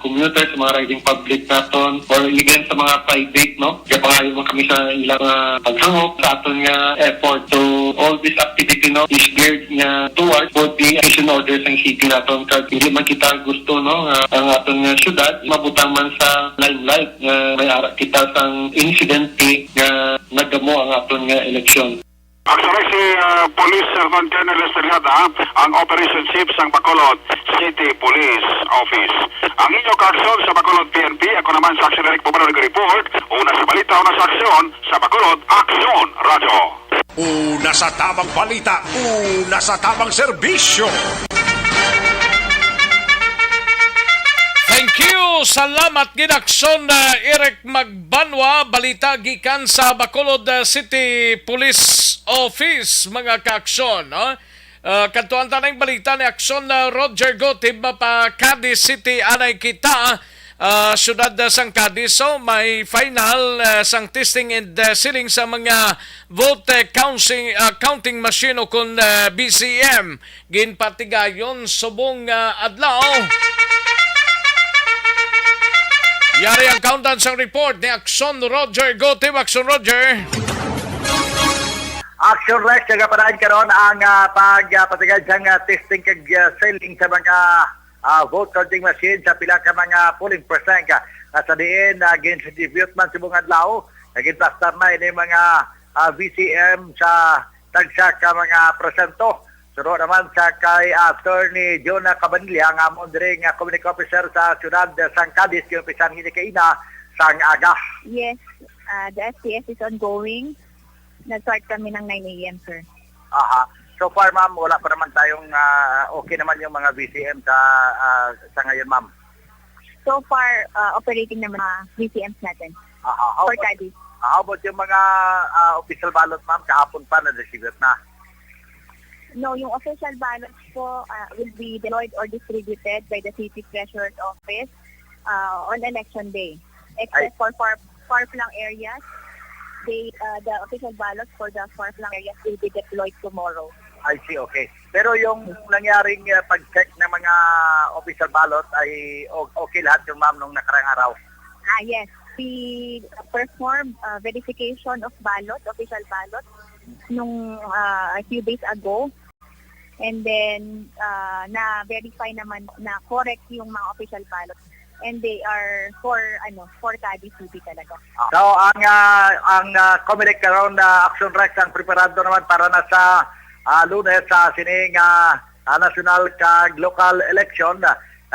commuters, sa mga riding public naton, or even sa mga private, no? Kapangayon mo kami sa ilang paghangop sa aton nga effort. So, all this activity, no, is geared nga towards for the peace and order sa city naton. Kaya hindi man kita gusto, no, ang aton nga syudad, mabutang man sa limelight nga may ara kita sang insidente nga nagamo ang aton nga eleksyon. Aksyon si Police Sergeant Colonel Estrellada, ang Operation Chief sang Bacolod City Police Office. Ang inyong kaaksyon sa Bacolod PNP, ako naman sa Aksyon Eric Pumano nag-report, una sa balita, una sa aksyon, sa Bacolod, Aksyon Radyo. Una sa tamang balita, una sa tamang serbisyo. Thank you! Salamat ginaksyon na Eric Magbanwa, balita gikan sa Bacolod City Police Office, mga kaaksyon. No? Kantuan tanang balita ni aksyon na Roger Gotib pa Cadiz City anay kita syudad sang Cadiz. So may final sang testing and sealing sa mga vote counting machine o kun BCM ginpatigayon subong adlaw. Yari ang countdown sa report ni Aksyon Roger Gotib. Aksyon Roger. Aksyon Rex, nagaparaan karon ang pagpatigay sang testing kag selling sa mga vote counting machine sa pila ka mga polling percent. Sa diin, gindistribute man sa buong adlaw, naging-plaster na ini mga VCM sa tagsa ka mga presento. Suro naman sa kay Attorney Jonah Cabanilla, nga mo dire nga community officer sa siyudad sang Cadiz, yung pisan hinikaina sang aga. Yes, the STS is ongoing. Nag-start kami ng 9 a.m., sir. Aha. So far, ma'am, wala pa naman tayong okay naman yung mga VCM sa ngayon, ma'am. So far, operating naman mga VCMs natin. Aha. For Cadiz. How about yung mga official ballot, ma'am? Kahapon pa na-receive na. No, yung official ballots po will be deployed or distributed by the City Treasurer's Office on election day. Except for far-flung areas, the official ballots for the far-flung areas will be deployed tomorrow. I see, okay. Pero yung nangyaring pag-check ng mga official ballot ay okay lahat yung ma'am nung nakarang araw? Yes. We performed verification of official ballots, nung a few days ago. And then, na-verify naman na correct yung mga official ballots. And they are for Cadiz City talaga. So, ang Comelec karon na Action Rex ang preparado naman para na sa Lunes sa sining national kag local election.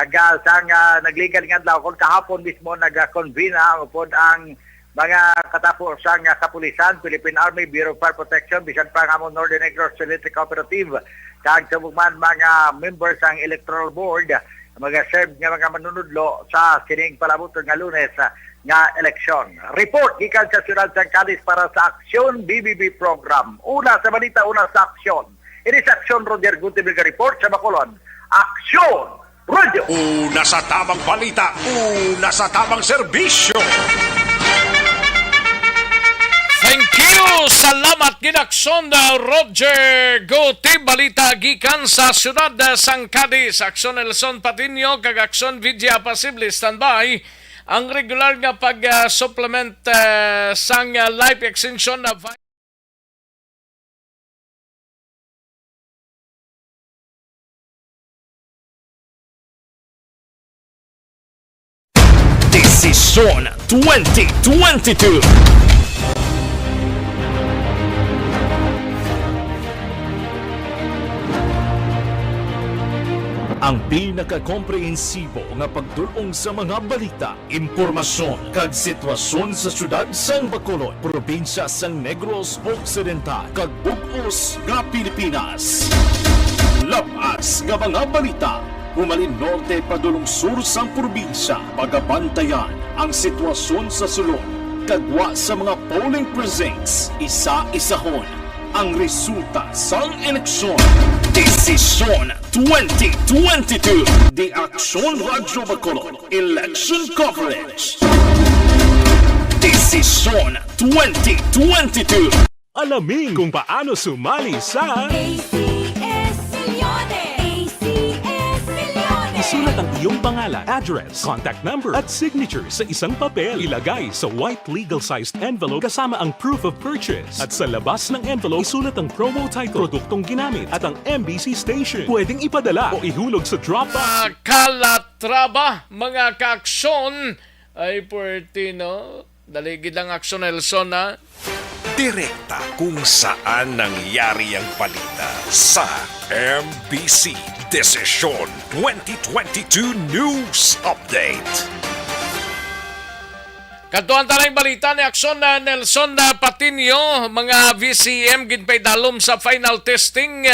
Nagligal nga daw kung kahapon mismo nag-convene upod ang mga katapusang kapulisan, Philippine Army, Bureau of Fire Protection, bisan pa nga mo Northern Negros Electric Cooperative, kag subugman mga members ang Electoral Board, mag-serve nga mga manunudlo sa sining palabuton nga Lunes nga eleksyon. Report gikan sa siyudad sang Cadiz para sa Aksyon BBB program. Una sa balita, una sa Aksyon. It is Aksyon Roger Gutib report sa Bacolod. Aksyon Radio. Una sa tamang balita, una sa tamang serbisyo. Thank you! Salamat ginaksyon na Roger Gotib, balita gikan sa siyudad sang Cadiz. Aksyon Nelson Patinio, kag Aksyon Vidya Pasible, standby. Ang regular nga pag-supplement sang life extension na Desisyon 2022. Ang pinaka-komprehensibo nga pagdulong sa mga balita, impormasyon kag sitwasyon sa syudad sang Bacolod, probinsya sang Negros Occidental kag bug-os nga Pilipinas. Labas nga mga balita, humalin norte padulong sur sang probinsya, pagabantayan ang sitwasyon sa sulod, kagwa sa mga polling precincts, isa-isahon ang resulta sang eleksyon. Desisyon 2022, the Aksyon Radyo Bacolod Election Coverage. Desisyon 2022. Alamin kung paano sumali sa Isulat ang iyong pangalan, address, contact number at signature sa isang papel. Ilagay sa white legal-sized envelope kasama ang proof of purchase. At sa labas ng envelope, isulat ang promo title, produktong ginamit at ang MBC station. Pwedeng ipadala o ihulog sa Dropbox. Kalatraba, mga kaaksyon, ay puwerte, no? Daligid ang Aksyon Nelson, na Direkta kung saan nangyari ang balita sa MBC Desisyon 2022 News Update. Katuan talang balita ni Aksyon na Nelson na Patinio, mga VCM ginpay dalom sa final testing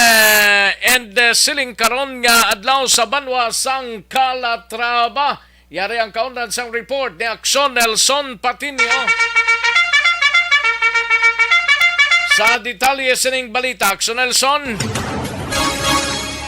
and siling karon nga adlaw sa banwa sang Calatrava. Yari ang kaundan sang report ni Aksyon Nelson Patinio. Sa detalye sining balita, Aksyon Nelson.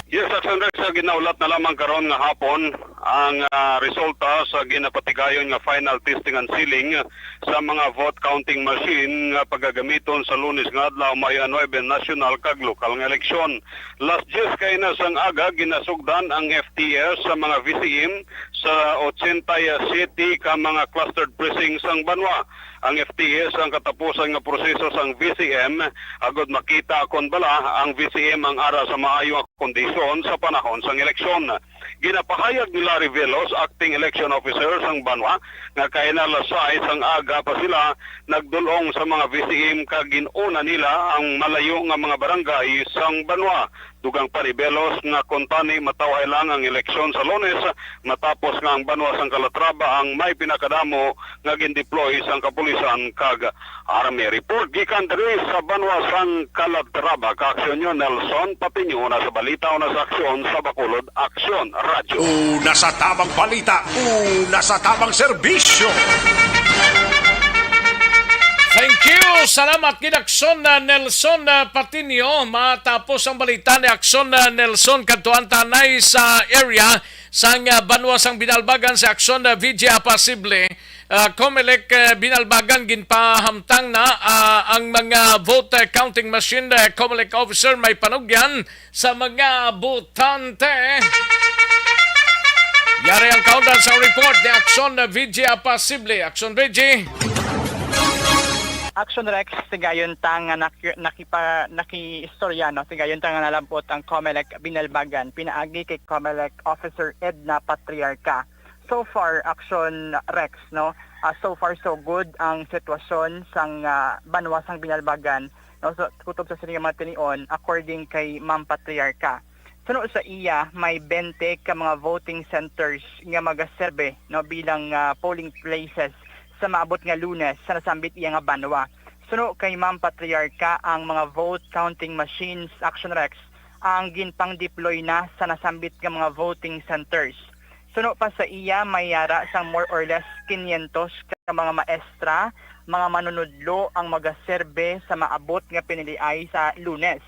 Yes, Aksyon Rex, ginaulat na lamang karon nga hapon ang resulta sa ginapatigayon nga final testing and sealing sa mga vote counting machine nga pagagamiton sa Lunes nga adlaw Mayo 9 national kag lokal nga eleksyon. Last year kay na sang aga ginasugdan ang FTS sa mga VCM sa 80 city ka mga clustered precincts sang banwa. Ang FTS ang katapusan nga proseso sang VCM agod makita kon bala ang VCM ang ara sa maayo nga kondisyon sa panahon sang eleksyon. Ginapahayag ni Larry Velos, acting election officer sang banwa, nga kay nalasay sang aga pa sila nagdulong sa mga VCM kag ginuna nila ang malayo nga mga barangay sang banwa. Dugang pa ni Velos nga kontani mataway lang ang eleksyon sa Lunes matapos nga ang banwa sang Calatrava ang may pinakadamo nga gindeploy sang kapulisan kag army. Report gikan diri sa banwa sang Calatrava, Kaaksyon nyo Nelson Patinyo na sa balita o na sa Aksyon sa Bacolod Aksyon Radyo. Una sa tamang balita, una sa tamang serbisyo. Thank you! Salamat kay Aksyon na Nelson Patinio. Matapos ang balita ni Aksyon na Nelson katuan tanay sa area sang banwa sang binalbagan sa Aksyon na VJ Apasible. Comelec binalbagan ginpahamtang na ang mga vote counting machine. Comelec officer may panugyan sa mga botante. Yari ang countdown sa report ni Aksyon na VJ Apasible. Aksyon VJ. Aksyon Rex, tigayon tang naki-istorya, no? Tigayon tang nalampot ang Comelec binalbagan, pinaagi kay Comelec Officer Edna Patriarca. So far, Aksyon Rex, no? So far so good ang sitwasyon sang banwa sang binalbagan, no? So, kutob sa sining mga tinion, according kay Ma'am Patriarca. Suno sa iya, may 20 ka mga voting centers nga magaserbe, no? Bilang polling places sa maabot nga Lunes sa nasambit iya nga banwa. Suno kay Ma'am Patriarca ang mga vote counting machines, Aksyon Rex, ang ginpang deploy na sa nasambit nga mga voting centers. Suno pa sa iya may yara sang more or less 500 ka mga maestra, mga manunudlo ang magaserbe sa maabot nga piniliay sa Lunes.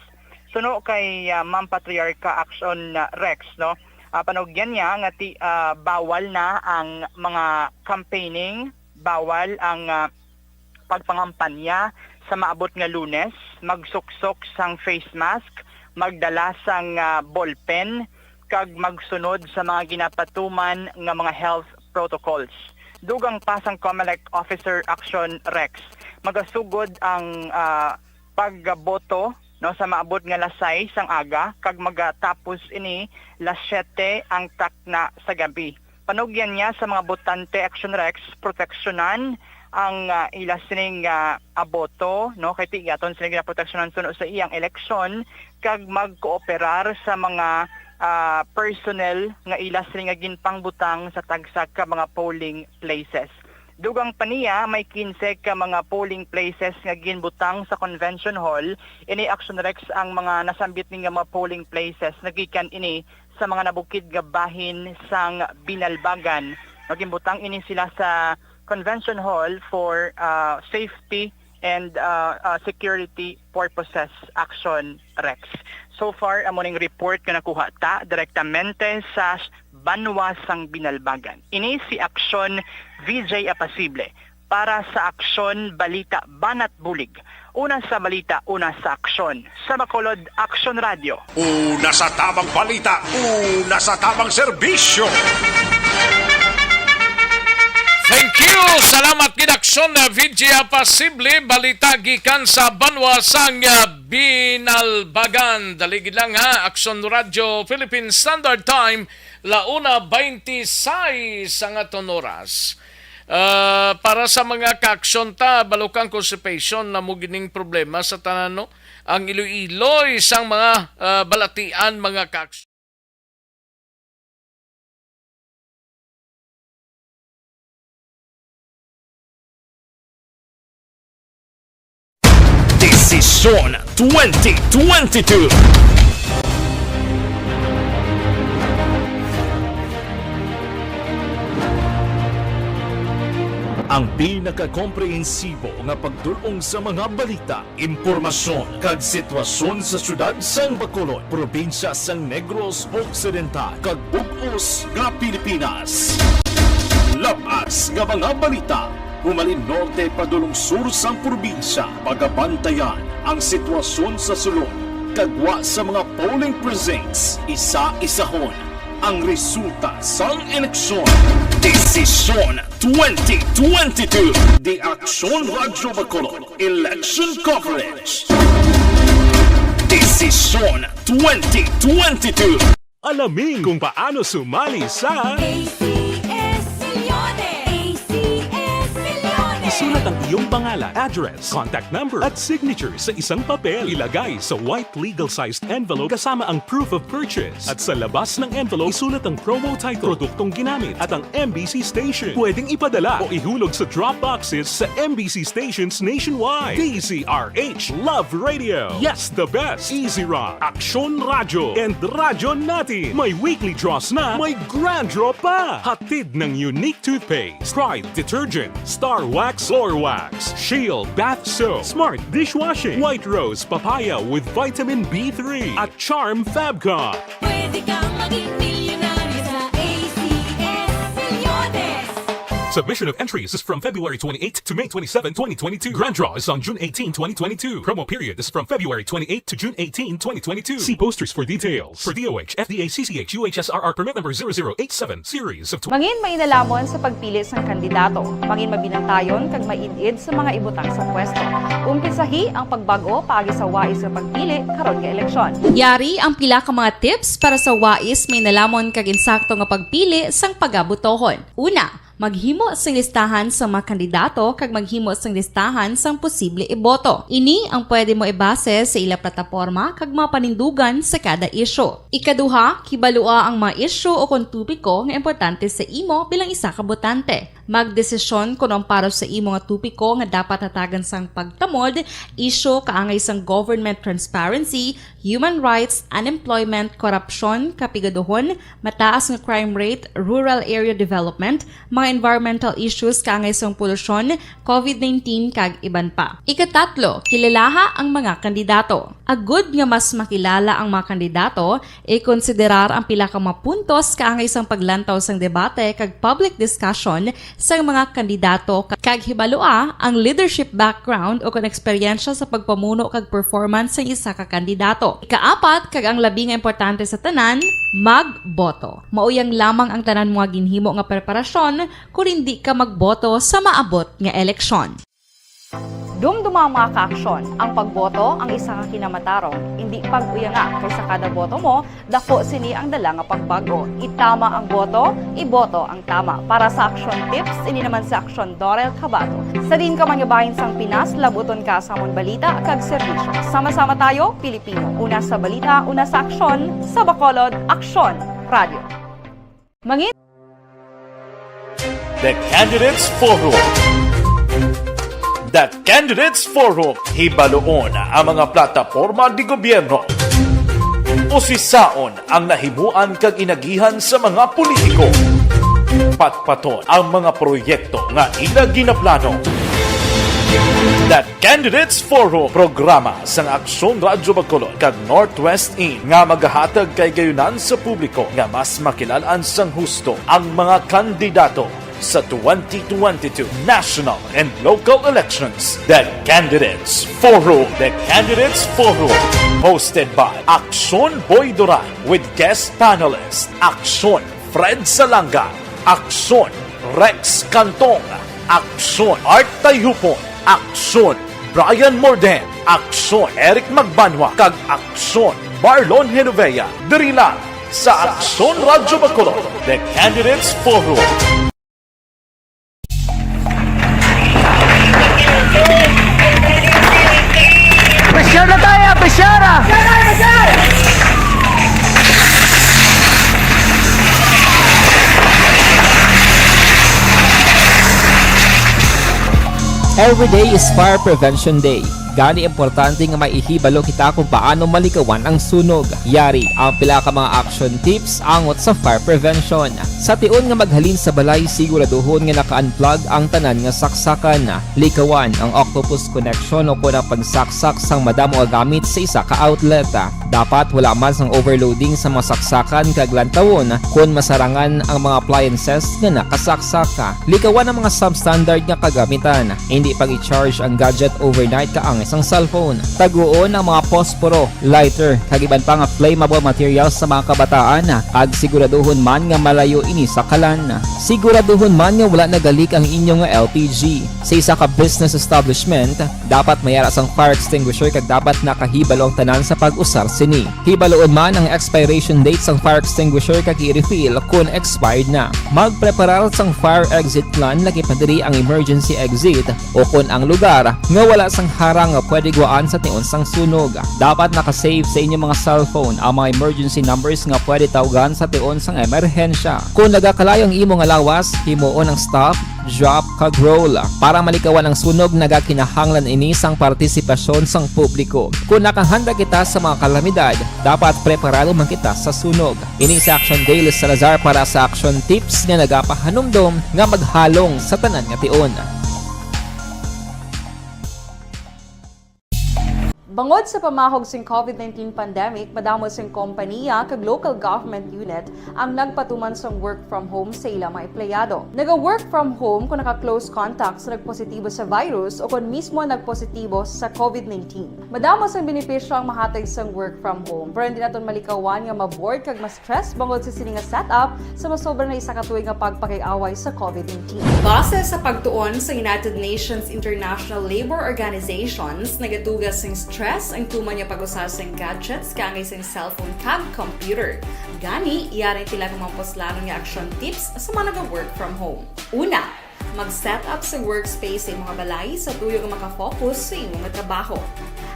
Suno kay Ma'am Patriarca, Aksyon Rex, no? Panugyan niya nga bawal na ang mga campaigning, bawal ang pagpangampanya sa maabot nga Lunes, magsuksok sang face mask, magdala sang ballpen, kag magsunod sa mga ginapatuman nga mga health protocols. Dugang pasang Comelec Officer Aksyon Rex, magasugod ang pagboto, no, sa maabot nga lasay sang aga, kag magatapos ini las 7 ang takna sa gabi. Panugyan niya sa mga botante, Aksyon Rex, proteksyonan ang ila sining aboto, no, kay tigaton sining proteksyonan suno sa iyang eleksyon, kag magkooperar sa mga personnel nga ila sila nga ginpangbutang sa tagsa ka mga polling places. Dugang paniya, may 15 ka mga polling places nga ginbutang sa convention hall. Ini Aksyon Rex ang mga nasambit ni nga mga polling places nagikan ini sa mga nabukid nga bahin sang Binalbagan. Nagimbutang ini sila sa convention hall for safety and security purposes. Aksyon Rex. So far, amoning report ka nakuha ta direktamente sa Banwa sang Binalbagan. Ini si Aksyon VJ Apasible para sa Aksyon Balita Banat Bulig. Una sa balita, una sa aksyon. Sa Bacolod, Aksyon Radio. Una sa tamang balita, una sa tamang serbisyo. Thank you! Salamat kinaksyon na VJ Apasible, balita gikan sa Banwa sang Binalbagan. Daligid lang ha, Aksyon Radio, Philippine Standard Time, launa 26 ang aton oras. Para sa mga kaaksyon ta, balukang constipation na mo gining problema sa tanan, no? Ang Iloilo isang mga balatian mga kaaksyon. Desisyon 2022. Ang pinakakomprehensibo nga pagdulong sa mga balita, impormasyon kag sitwasyon sa syudad sang Bacolod, probinsya sang Negros Occidental kag bug-os nga Pilipinas. Labas nga mga balita, humalin norte padulong sur sang probinsya, pagabantayan ang sitwasyon sa sulod, kagwa sa mga polling precincts, isa-isahon ang resulta sang eleksyon. Desisyon 2022. The Aksyon Radio Bacolod Election Coverage. Desisyon 2022. Alamin kung paano sumali sa Isulat ang iyong pangalan, address, contact number at signature sa isang papel. Ilagay sa white legal-sized envelope kasama ang proof of purchase. At sa labas ng envelope, isulat ang promo title, produktong ginamit at ang MBC station. Pwedeng ipadala o ihulog sa drop boxes sa MBC stations nationwide. DZRH Love Radio. Yes, the best. Easy Rock, Aksyon Radio, and Radyo Natin. May weekly draws na, may grand draw pa. Hatid ng unique toothpaste, Pride Detergent, Star Wax Floor Wax, Shield Bath Soap, Smart Dishwashing, White Rose Papaya with Vitamin B3 at Charm Fabcon. Pwede kang maging milyonaryo sa ACS Milyones. Submission of entries is from February 28 to May 27, 2022. Grand draw is on June 18, 2022. Promo period is from February 28 to June 18, 2022. See posters for details. For DOH, FDA, CCH, UHSRR permit number 0087, series of... Mangin mainalamon sa pagpili ng kandidato. Mangin mabinantayon kag maidid sa mga ibutang sa pwesto. Umpisahi ang pagbago paagi sa wais sa pagpili karon nga eleksyon. Yari ang pila ka mga tips para sa wais may nalamon kag insakto nga pagpili sang pagabutohon. Una, maghimo sang listahan sa mga kandidato kag maghimo sang listahan sang posible iboto. Ini ang pwede mo ibase sa ila plataporma kag mapanindugan sa kada isyu. Ikaduha, kibalua ang mga isyu o kung tupiko nga importante sa imo bilang isa ka botante. Magdesisyon kung ang para sa imo nga tupiko nga dapat hatagan sang pagtamod, isyu kaangay sang government transparency, human rights, unemployment, korupsyon, kapigaduhon, mataas nga crime rate, rural area development, mga environmental issues kaangay sang polusyon, COVID-19 kag iban pa. Ikatatlo, kilalaha ang mga kandidato. Agud nga mas makilala ang mga kandidato, i-konsiderar ang pila ka mga puntos kaangay sang paglantaw sang debate kag public discussion sa mga kandidato kag hibalua ang leadership background o kung eksperyensya sa pagpamuno kag performance sa isa ka kandidato. Ikaapat kag ang labi nga importante sa tanan, magboto. Mauyang lamang ang tanan mga ginhimo nga preparasyon kung hindi ka magboto sa maabot nga eleksyon. Dumduma ang mga kaaksyon, ang pagboto ang isa ka kinamatarong, hindi pag-uyanga kaysa kada boto mo, dako sini ang dala nga pagbago. Itama ang boto, iboto ang tama. Para sa action tips, ini naman sa Aksyon Dorel Cabato. Sa din ka manyabahin sang Pinas, labuton ka sa amon balita kag serbisyo. Sama-sama tayo, Pilipino. Una sa balita, una sa aksyon, sa Bacolod, Aksyon Radio. The Candidates Forum. The Candidates Forum, hibaloon ang mga plataporma di gobyerno. Usisaon ang nahimuan kag inagihan sa mga politiko. Patpaton ang mga proyekto nga ila ginaplano. The Candidates Forum, programa sang Aksyon Radyo Bacolod kag Northwest In nga magahatag kay gayunan sa publiko nga mas makilalaan sang husto ang mga kandidato sa 2022 national and local elections. The Candidates Forum. The Candidates Forum. Hosted by Aksyon Boy Duran with guest panelists Aksyon Fred Salanga, Aksyon Rex Cantong, Aksyon Art Tayupon, Aksyon Brian Morden, Aksyon Eric Magbanwa, kag Aksyon Marlon Genovea. Diri lang sa Aksyon Radyo Bacolod. The Candidates Forum. Pressure na tayo! Pressure! Every day is Fire Prevention Day. Gani importante nga maihibalo kita kung paano malikawan ang sunog. Yari ang pila ka mga action tips angot sa fire prevention. Sa tion nga maghalin sa balay, siguraduhon nga naka-unplug ang tanan nga saksakan. Likawan ang octopus connection o kung ang pagsaksak sang madamo nga gamit sa isa ka outlet. Dapat wala man sang overloading sa mga saksakan kag lantawon kung masarangan ang mga appliances nga nakasaksaka. Likawan ang mga substandard nga kagamitan. Hindi pag i-charge ang gadget overnight kaang isang cellphone. Taguon ang mga posporo, lighter, kag iban pa nga flammable materials sa mga kabataan. Ag siguraduhon man nga malayo ini sa kalan. Siguraduhon man nga wala nagalik ang inyong LPG. Sa isa ka business establishment, dapat mayara sang fire extinguisher kag dapat nakahibalo ang tanan sa pag-usar sini. Hibaloon man ang expiration date sang fire extinguisher kag i-refill kung expired na. Magpreparar sang fire exit plan lagi pa diri ang emergency exit o kung ang lugar nga wala sang harang nga pwede guaan sa tion sang sunog. Dapat nakasave sa inyong mga cellphone ang mga emergency numbers nga pwede tawagan sa tion sang emerhensya. Kung nagakalayo ang imong alawas, himuon ang stop, drop, kag roll. Para malikawan ang sunog, nagakinahanglan ini sang partisipasyon sang publiko. Kung nakahanda kita sa mga kalamidad, dapat preparado man kita sa sunog. Ini sa Action Daily Salazar para sa action tips nga nagapahanumdom nga maghalong sa tanan nga tion. Bangod sa pamahog sing COVID-19 pandemic, madamo sing kompanya kag local government unit ang nagpatuman sang work from home sa ilang mga empleyado. Naga-work from home kung naka-close contact sa nagpositibo sa virus o kung mismo nagpositibo sa COVID-19. Madamo sang benepisyo ang mahatag sang work from home, pero hindi naton malikawan nga ma-bored kag ma-stress bangod sa sini nga setup sa masobra na isa ka tuig nga pagpakiaway sa COVID-19. Base sa pagtuon sa United Nations International Labour Organizations, nagatugas sing stress ang tuman niya pag-usar sa gadgets kangay sa cellphone kag computer. Gani, iyaray tila ng mga poslanong nga action tips sa mga nag-work from home. Una, mag-set up sa workspace sa mga balay sa tuyo nga makafocus sa imong trabaho.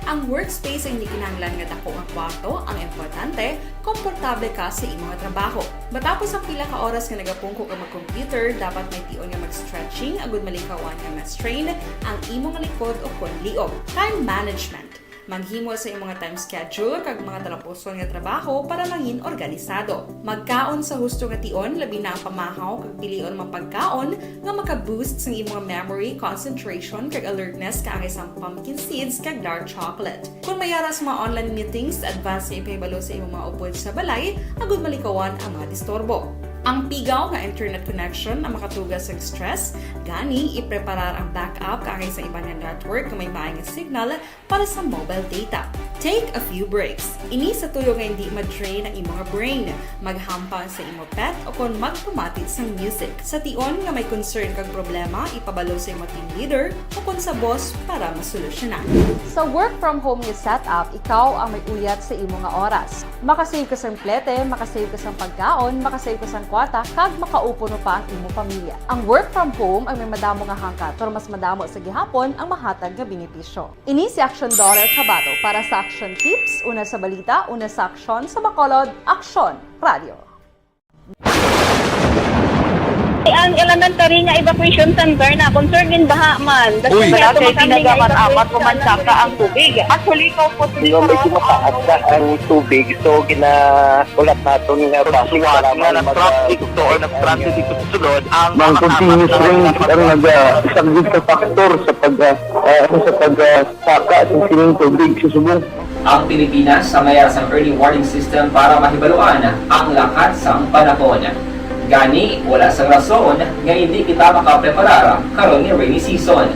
Ang workspace ay hindi kinahanglan nga dako nga kwarto, ang importante, komportable ka sa imong trabaho. Matapos ang pila ka oras nga nagapungko ka mag-computer, dapat may tion nga mag-stretching agud malikawan nga ma-strain ang imong likod o kon liog. Time management. Maghimo sa imong time schedule kag mga talapuson nga trabaho para mangin organisado. Magkaon sa husto nga tion, labi na ang pamahaw kag pilion mapagkaon nga maka-boost sa imong memory, concentration kag alertness kaangay sa pumpkin seeds kag dark chocolate. Kung mayara sa mga online meetings, advance sa ipahibalo sa imong mga upod sa balay, agud malikawan ang mga disturbo. Ang pigaw nga internet connection ang makatugas sa stress, gani ipreparar ang backup kaangay sa ibang network kung may maayong signal para sa mobile data. Take a few breaks. Ini sa tuyo nga hindi ma-drain ang imong brain, maghampang sa imo pet o kon magpamati sa music. Sa tion nga may concern kag problema, ipabalo sa imo team leader o kon sa boss para masolusyonan. Sa work from home nga setup, ikaw ang may uyat sa imo nga oras. Makasave ka sa plete, makasave ka sa pagkaon, makasave ka sa kwata, kag makaupo no pa ang imo pamilya. Ang work from home ay may madamo nga hangkat, pero mas madamo sa gihapon ang mahatag nga benepisyo. Ini si Aksyon Daughter Kabato para sa Aksyon Tips, una sa balita, una sa aksyon sa Bacolod, Aksyon Radio. Ang elementary nga evacuation center na concern din baha man. Uy, kaya pinagamat-amat kumansa ka ang tubig. Actually, ikaw po medyo mataas na ang tubig. So, ginaulat natin nga pasiwala nga nag-traffic to or nag-traffic dito sa sulod. Ang continuous rain ang nag-isang sa factor sa pagsaka at sining tubig sa subong. Ang Pilipinas sa mayroon sa early warning system para mahibaluan ang lakas sa panahon. Gani, wala sa rason nga hindi kita makapreparar karon ni rainy season.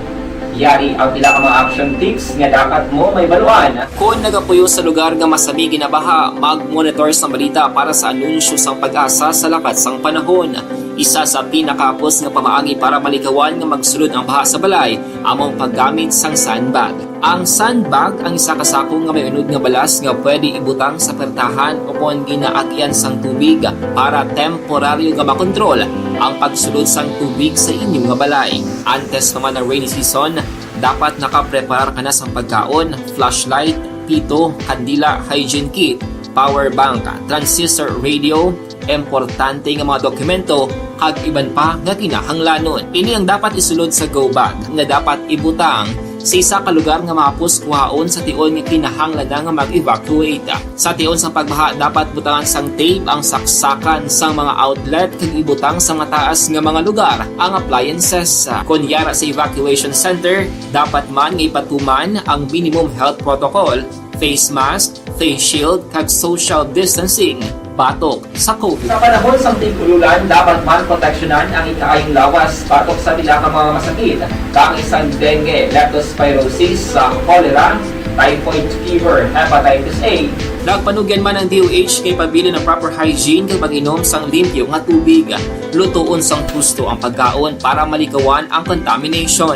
Yari ang pila ka mga action tips nga dapat mo may baluan. Kung nagapuyo sa lugar nga masabi ginabaha, mag-monitor sa balita para sa anunsyo sang pag-asa sa lakat sang panahon. Isa sa pinakapos nga pamaagi para malikawan nga magsulod ang baha sa balay, among paggamit sang sandbag. Ang sandbag ang isa ka sako nga may unod nga balas nga pwede ibutang sa pertahan o kung ginaagyan sang tubig para temporaryo nga makontrol ang pagsulod sang tubig sa inyong nga balay. Antes naman ng rainy season, dapat nakapreparar ka na sang pagkaon, flashlight, pito, kandila, hygiene kit, power bank, transistor radio, importante nga mga dokumento kag iban pa nga kinahanglanon. Ini ang dapat isulod sa go bag nga dapat ibutang sa isa ka lugar nga mapus kuhaon sa tion nga kinahanglan nga mag-evacuate. Sa tion sa pagbaha dapat butangan sang tape ang saksakan sang mga outlet kag ibutang sa mataas nga mga lugar ang appliances. Kunyara sa evacuation center, dapat man nga ipatuman ang minimum health protocol, face mask, face shield kag social distancing batok sa COVID. Sa panahon sa tig-ululan, dapat man proteksyonan ang ikaayong lawas batok sa pila ka mga masakit, kang isang dengue, leptospirosis, cholera, typhoid fever, hepatitis A. Nagpanugyan man ang DOH kay pabili ng proper hygiene kay pag-inom sang limpyo nga tubig. Lutuon sang husto ang pagkaon para malikawan ang contamination.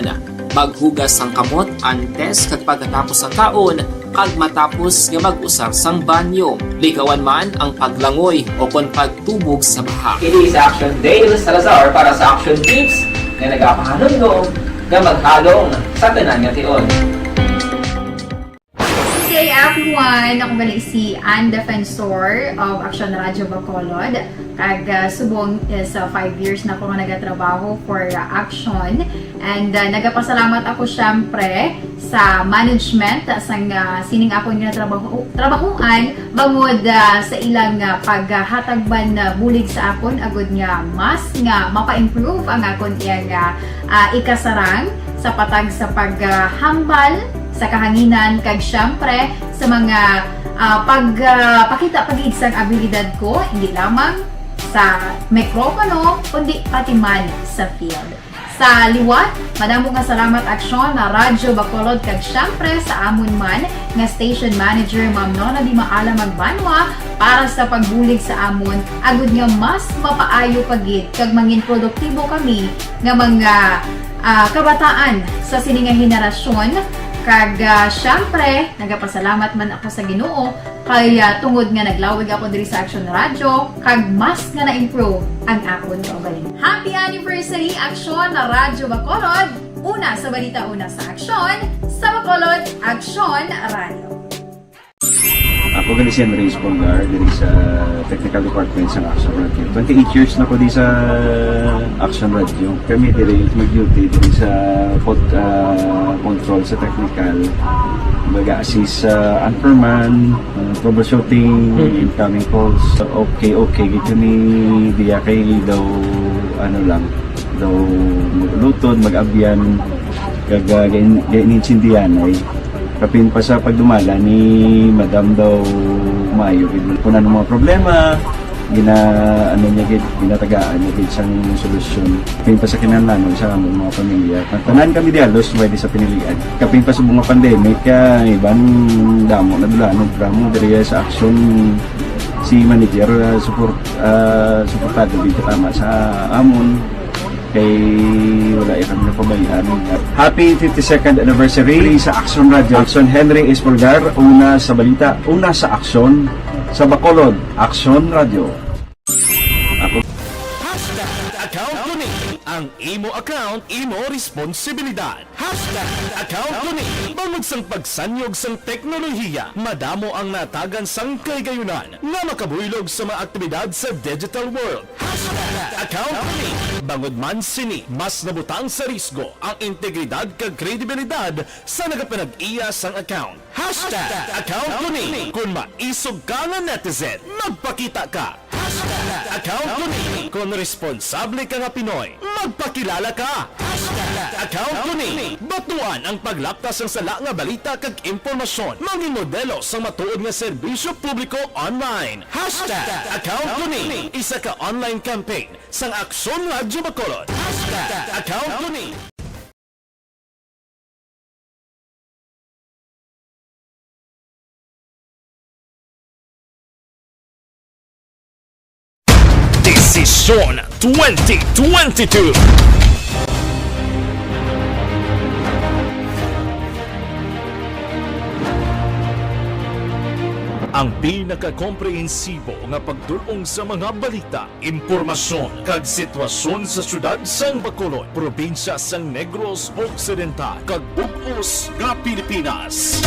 Maghugas sang kamot antes kag pagkatapos ang kaon kag matapos nga mag-usar sang banyo. Likawan man ang paglangoy o kon pagtubog sa baha. It is Action Dale Salazar para sa Action Tips na nagapahanunggo nga maghalong sa tanan nga tion. Good day everyone! Ako bali si Ann Defensor of Aksyon Radio Bacolod. Kag subong sa 5 years na ako nga nagatrabaho for Aksyon. And nagapasalamat ako syempre sa management sang sining ako nga trabahuan bangod sa ilang paghatagban na bulig sa akon agud nga mas nga mapa-improve ang akon iyang ikasarang sa patag sa paghambal sa kahanginan kag syempre sa mga pakita pagid sang abilidad ko hindi lamang sa mikropono kundi pati man sa field. Sa liwat, madamo nga salamat Aksyon na Radyo Bacolod kag syempre sa amon man nga station manager Ma'am Nona Di Maala Magbanwa para sa pagbulig sa amon agud nga mas mapaayo pagid kag mangin produktibo kami nga mga kabataan sa sininga henerasyon. Kag syempre, nagapasalamat man ako sa Ginoo kay tungod nga naglawig ako diri sa Aksyon Radio kag mas nga na-improve ang akon kaugalingon. Happy anniversary Aksyon na Radyo Bacolod! Una sa balita, una sa aksyon, sa Bacolod, Aksyon Radio. Ako gali si Enrique Polgar diri sa Technical Department sa Aksyon Radio. 28 years na ko di sa Aksyon Radio. Kami diri mag-duty diri sa control sa technical. Mag-assist sa Anchorman, troubleshooting, incoming calls. Okay. Gito ni diya kay daw daw maglutod, mag-abyan, ganinsindihan ay kapin pa sa pagdumala ni Madam daw Mayo. Kung ano mga problema, ano niya gid, ginatagaan niya gid sang solusyon. Kaping pa sa kinahanglanon sa among mga pamilya. Tanan kami dialos pwede sa pinilian. Kaping pa sa mga pandemic iban damo na dulanog dramo diri sa aksyon si manager suportado dito tama sa amon kay wala ikang napabayaan. Happy 52nd anniversary sa Aksyon Radio. Aksyon Henry Espolgar, una sa Balita, una sa Aksyon, sa Bacolod, Aksyon Radio. Ako. Account ni ang imo account, imo responsibilidad. Account ni bangod sang pagsanyog sang teknolohiya, madamo ang natagan sang kaygayunan nga makabuylog sa mga aktibidad sa digital world. Account ni bangod man sini mas nabutang sa risgo ang integridad kag kredibilidad sa nagapanag-iya sang account. Account ni kung maisog ka nga netizen, magpakita ka. Account ni kung responsable ka nga Pinoy, magpakilala ka. Account ni batuan ang paglaptas ng sala nga balita kag impormasyon, mangin modelo sa matuod nga serbisyo publiko online. Account ni isa ka online campaign sang Aksyon Radio Bacolod. Account ni Desisyon 2022. ang pinakakomprehensibo nga pagdulong sa mga balita, impormasyon kag sitwasyon sa syudad sang Bacolod, probinsya sang Negros Occidental kag bug-os nga Pilipinas.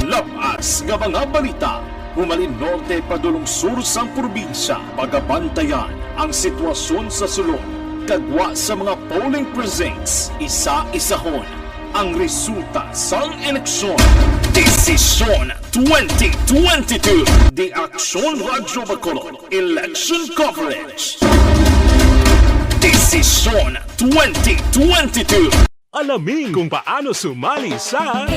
Labas nga mga balita humalin norte padulong sur sang probinsya, pagabantayan ang sitwasyon sa sulod, kagwa sa mga polling precincts, isa-isahon ang resulta sang eleksyon. Desisyon 2022. The Aksyon Radio Bacolod Election Coverage. Desisyon 2022. Alamin kung paano sumali sa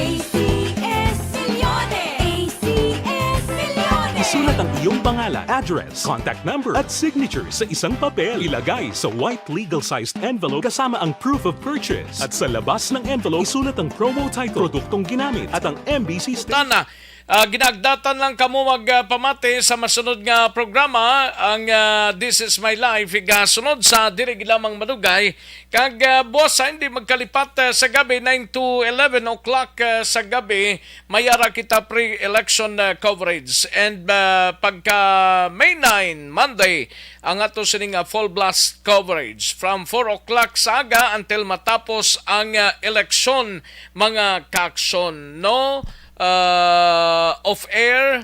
Isulat ang iyong pangalan, address, contact number at signature sa isang papel. Ilagay sa white legal-sized envelope kasama ang proof of purchase. At sa labas ng envelope, isulat ang promo title, produktong ginamit at ang MBC station. Ginagdatan lang kamo magpamati sa masunod nga programa ang This Is My Life sunod sa diri lamang madugay kag boss hindi magkalipat sa gabi 9 to 11 o'clock sa gabi mayara kita pre-election coverage and pagka May 9 Monday ang ato sining full blast coverage from 4 o'clock sa aga until matapos ang eleksyon mga kaaksyon no off-air,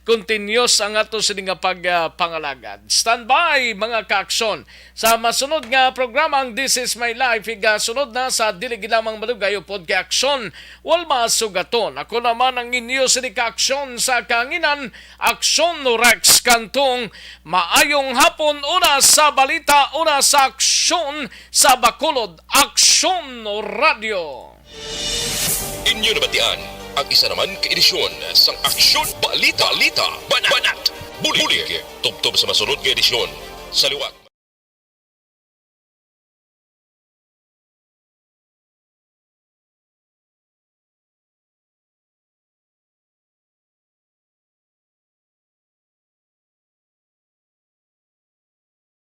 continuous ang ato sining pagpangalagad. Stand by mga kaaksyon. Sa masunod nga programa ang This Is My Life, sunod na sa dili lamang madugay upod kay aksyon, wal masugaton. Ako naman ang inyo sining kaaksyon sa kanginan, Aksyon Rex Kantong. Maayong hapon, una sa balita, una sa aksyon sa Bacolod, Aksyon Radio. Inyo nabatian ang isa naman ka-edisyon sang Aksyon Balita, Banat, Bulig. Tubtob sa masunod nga edisyon sa liwat.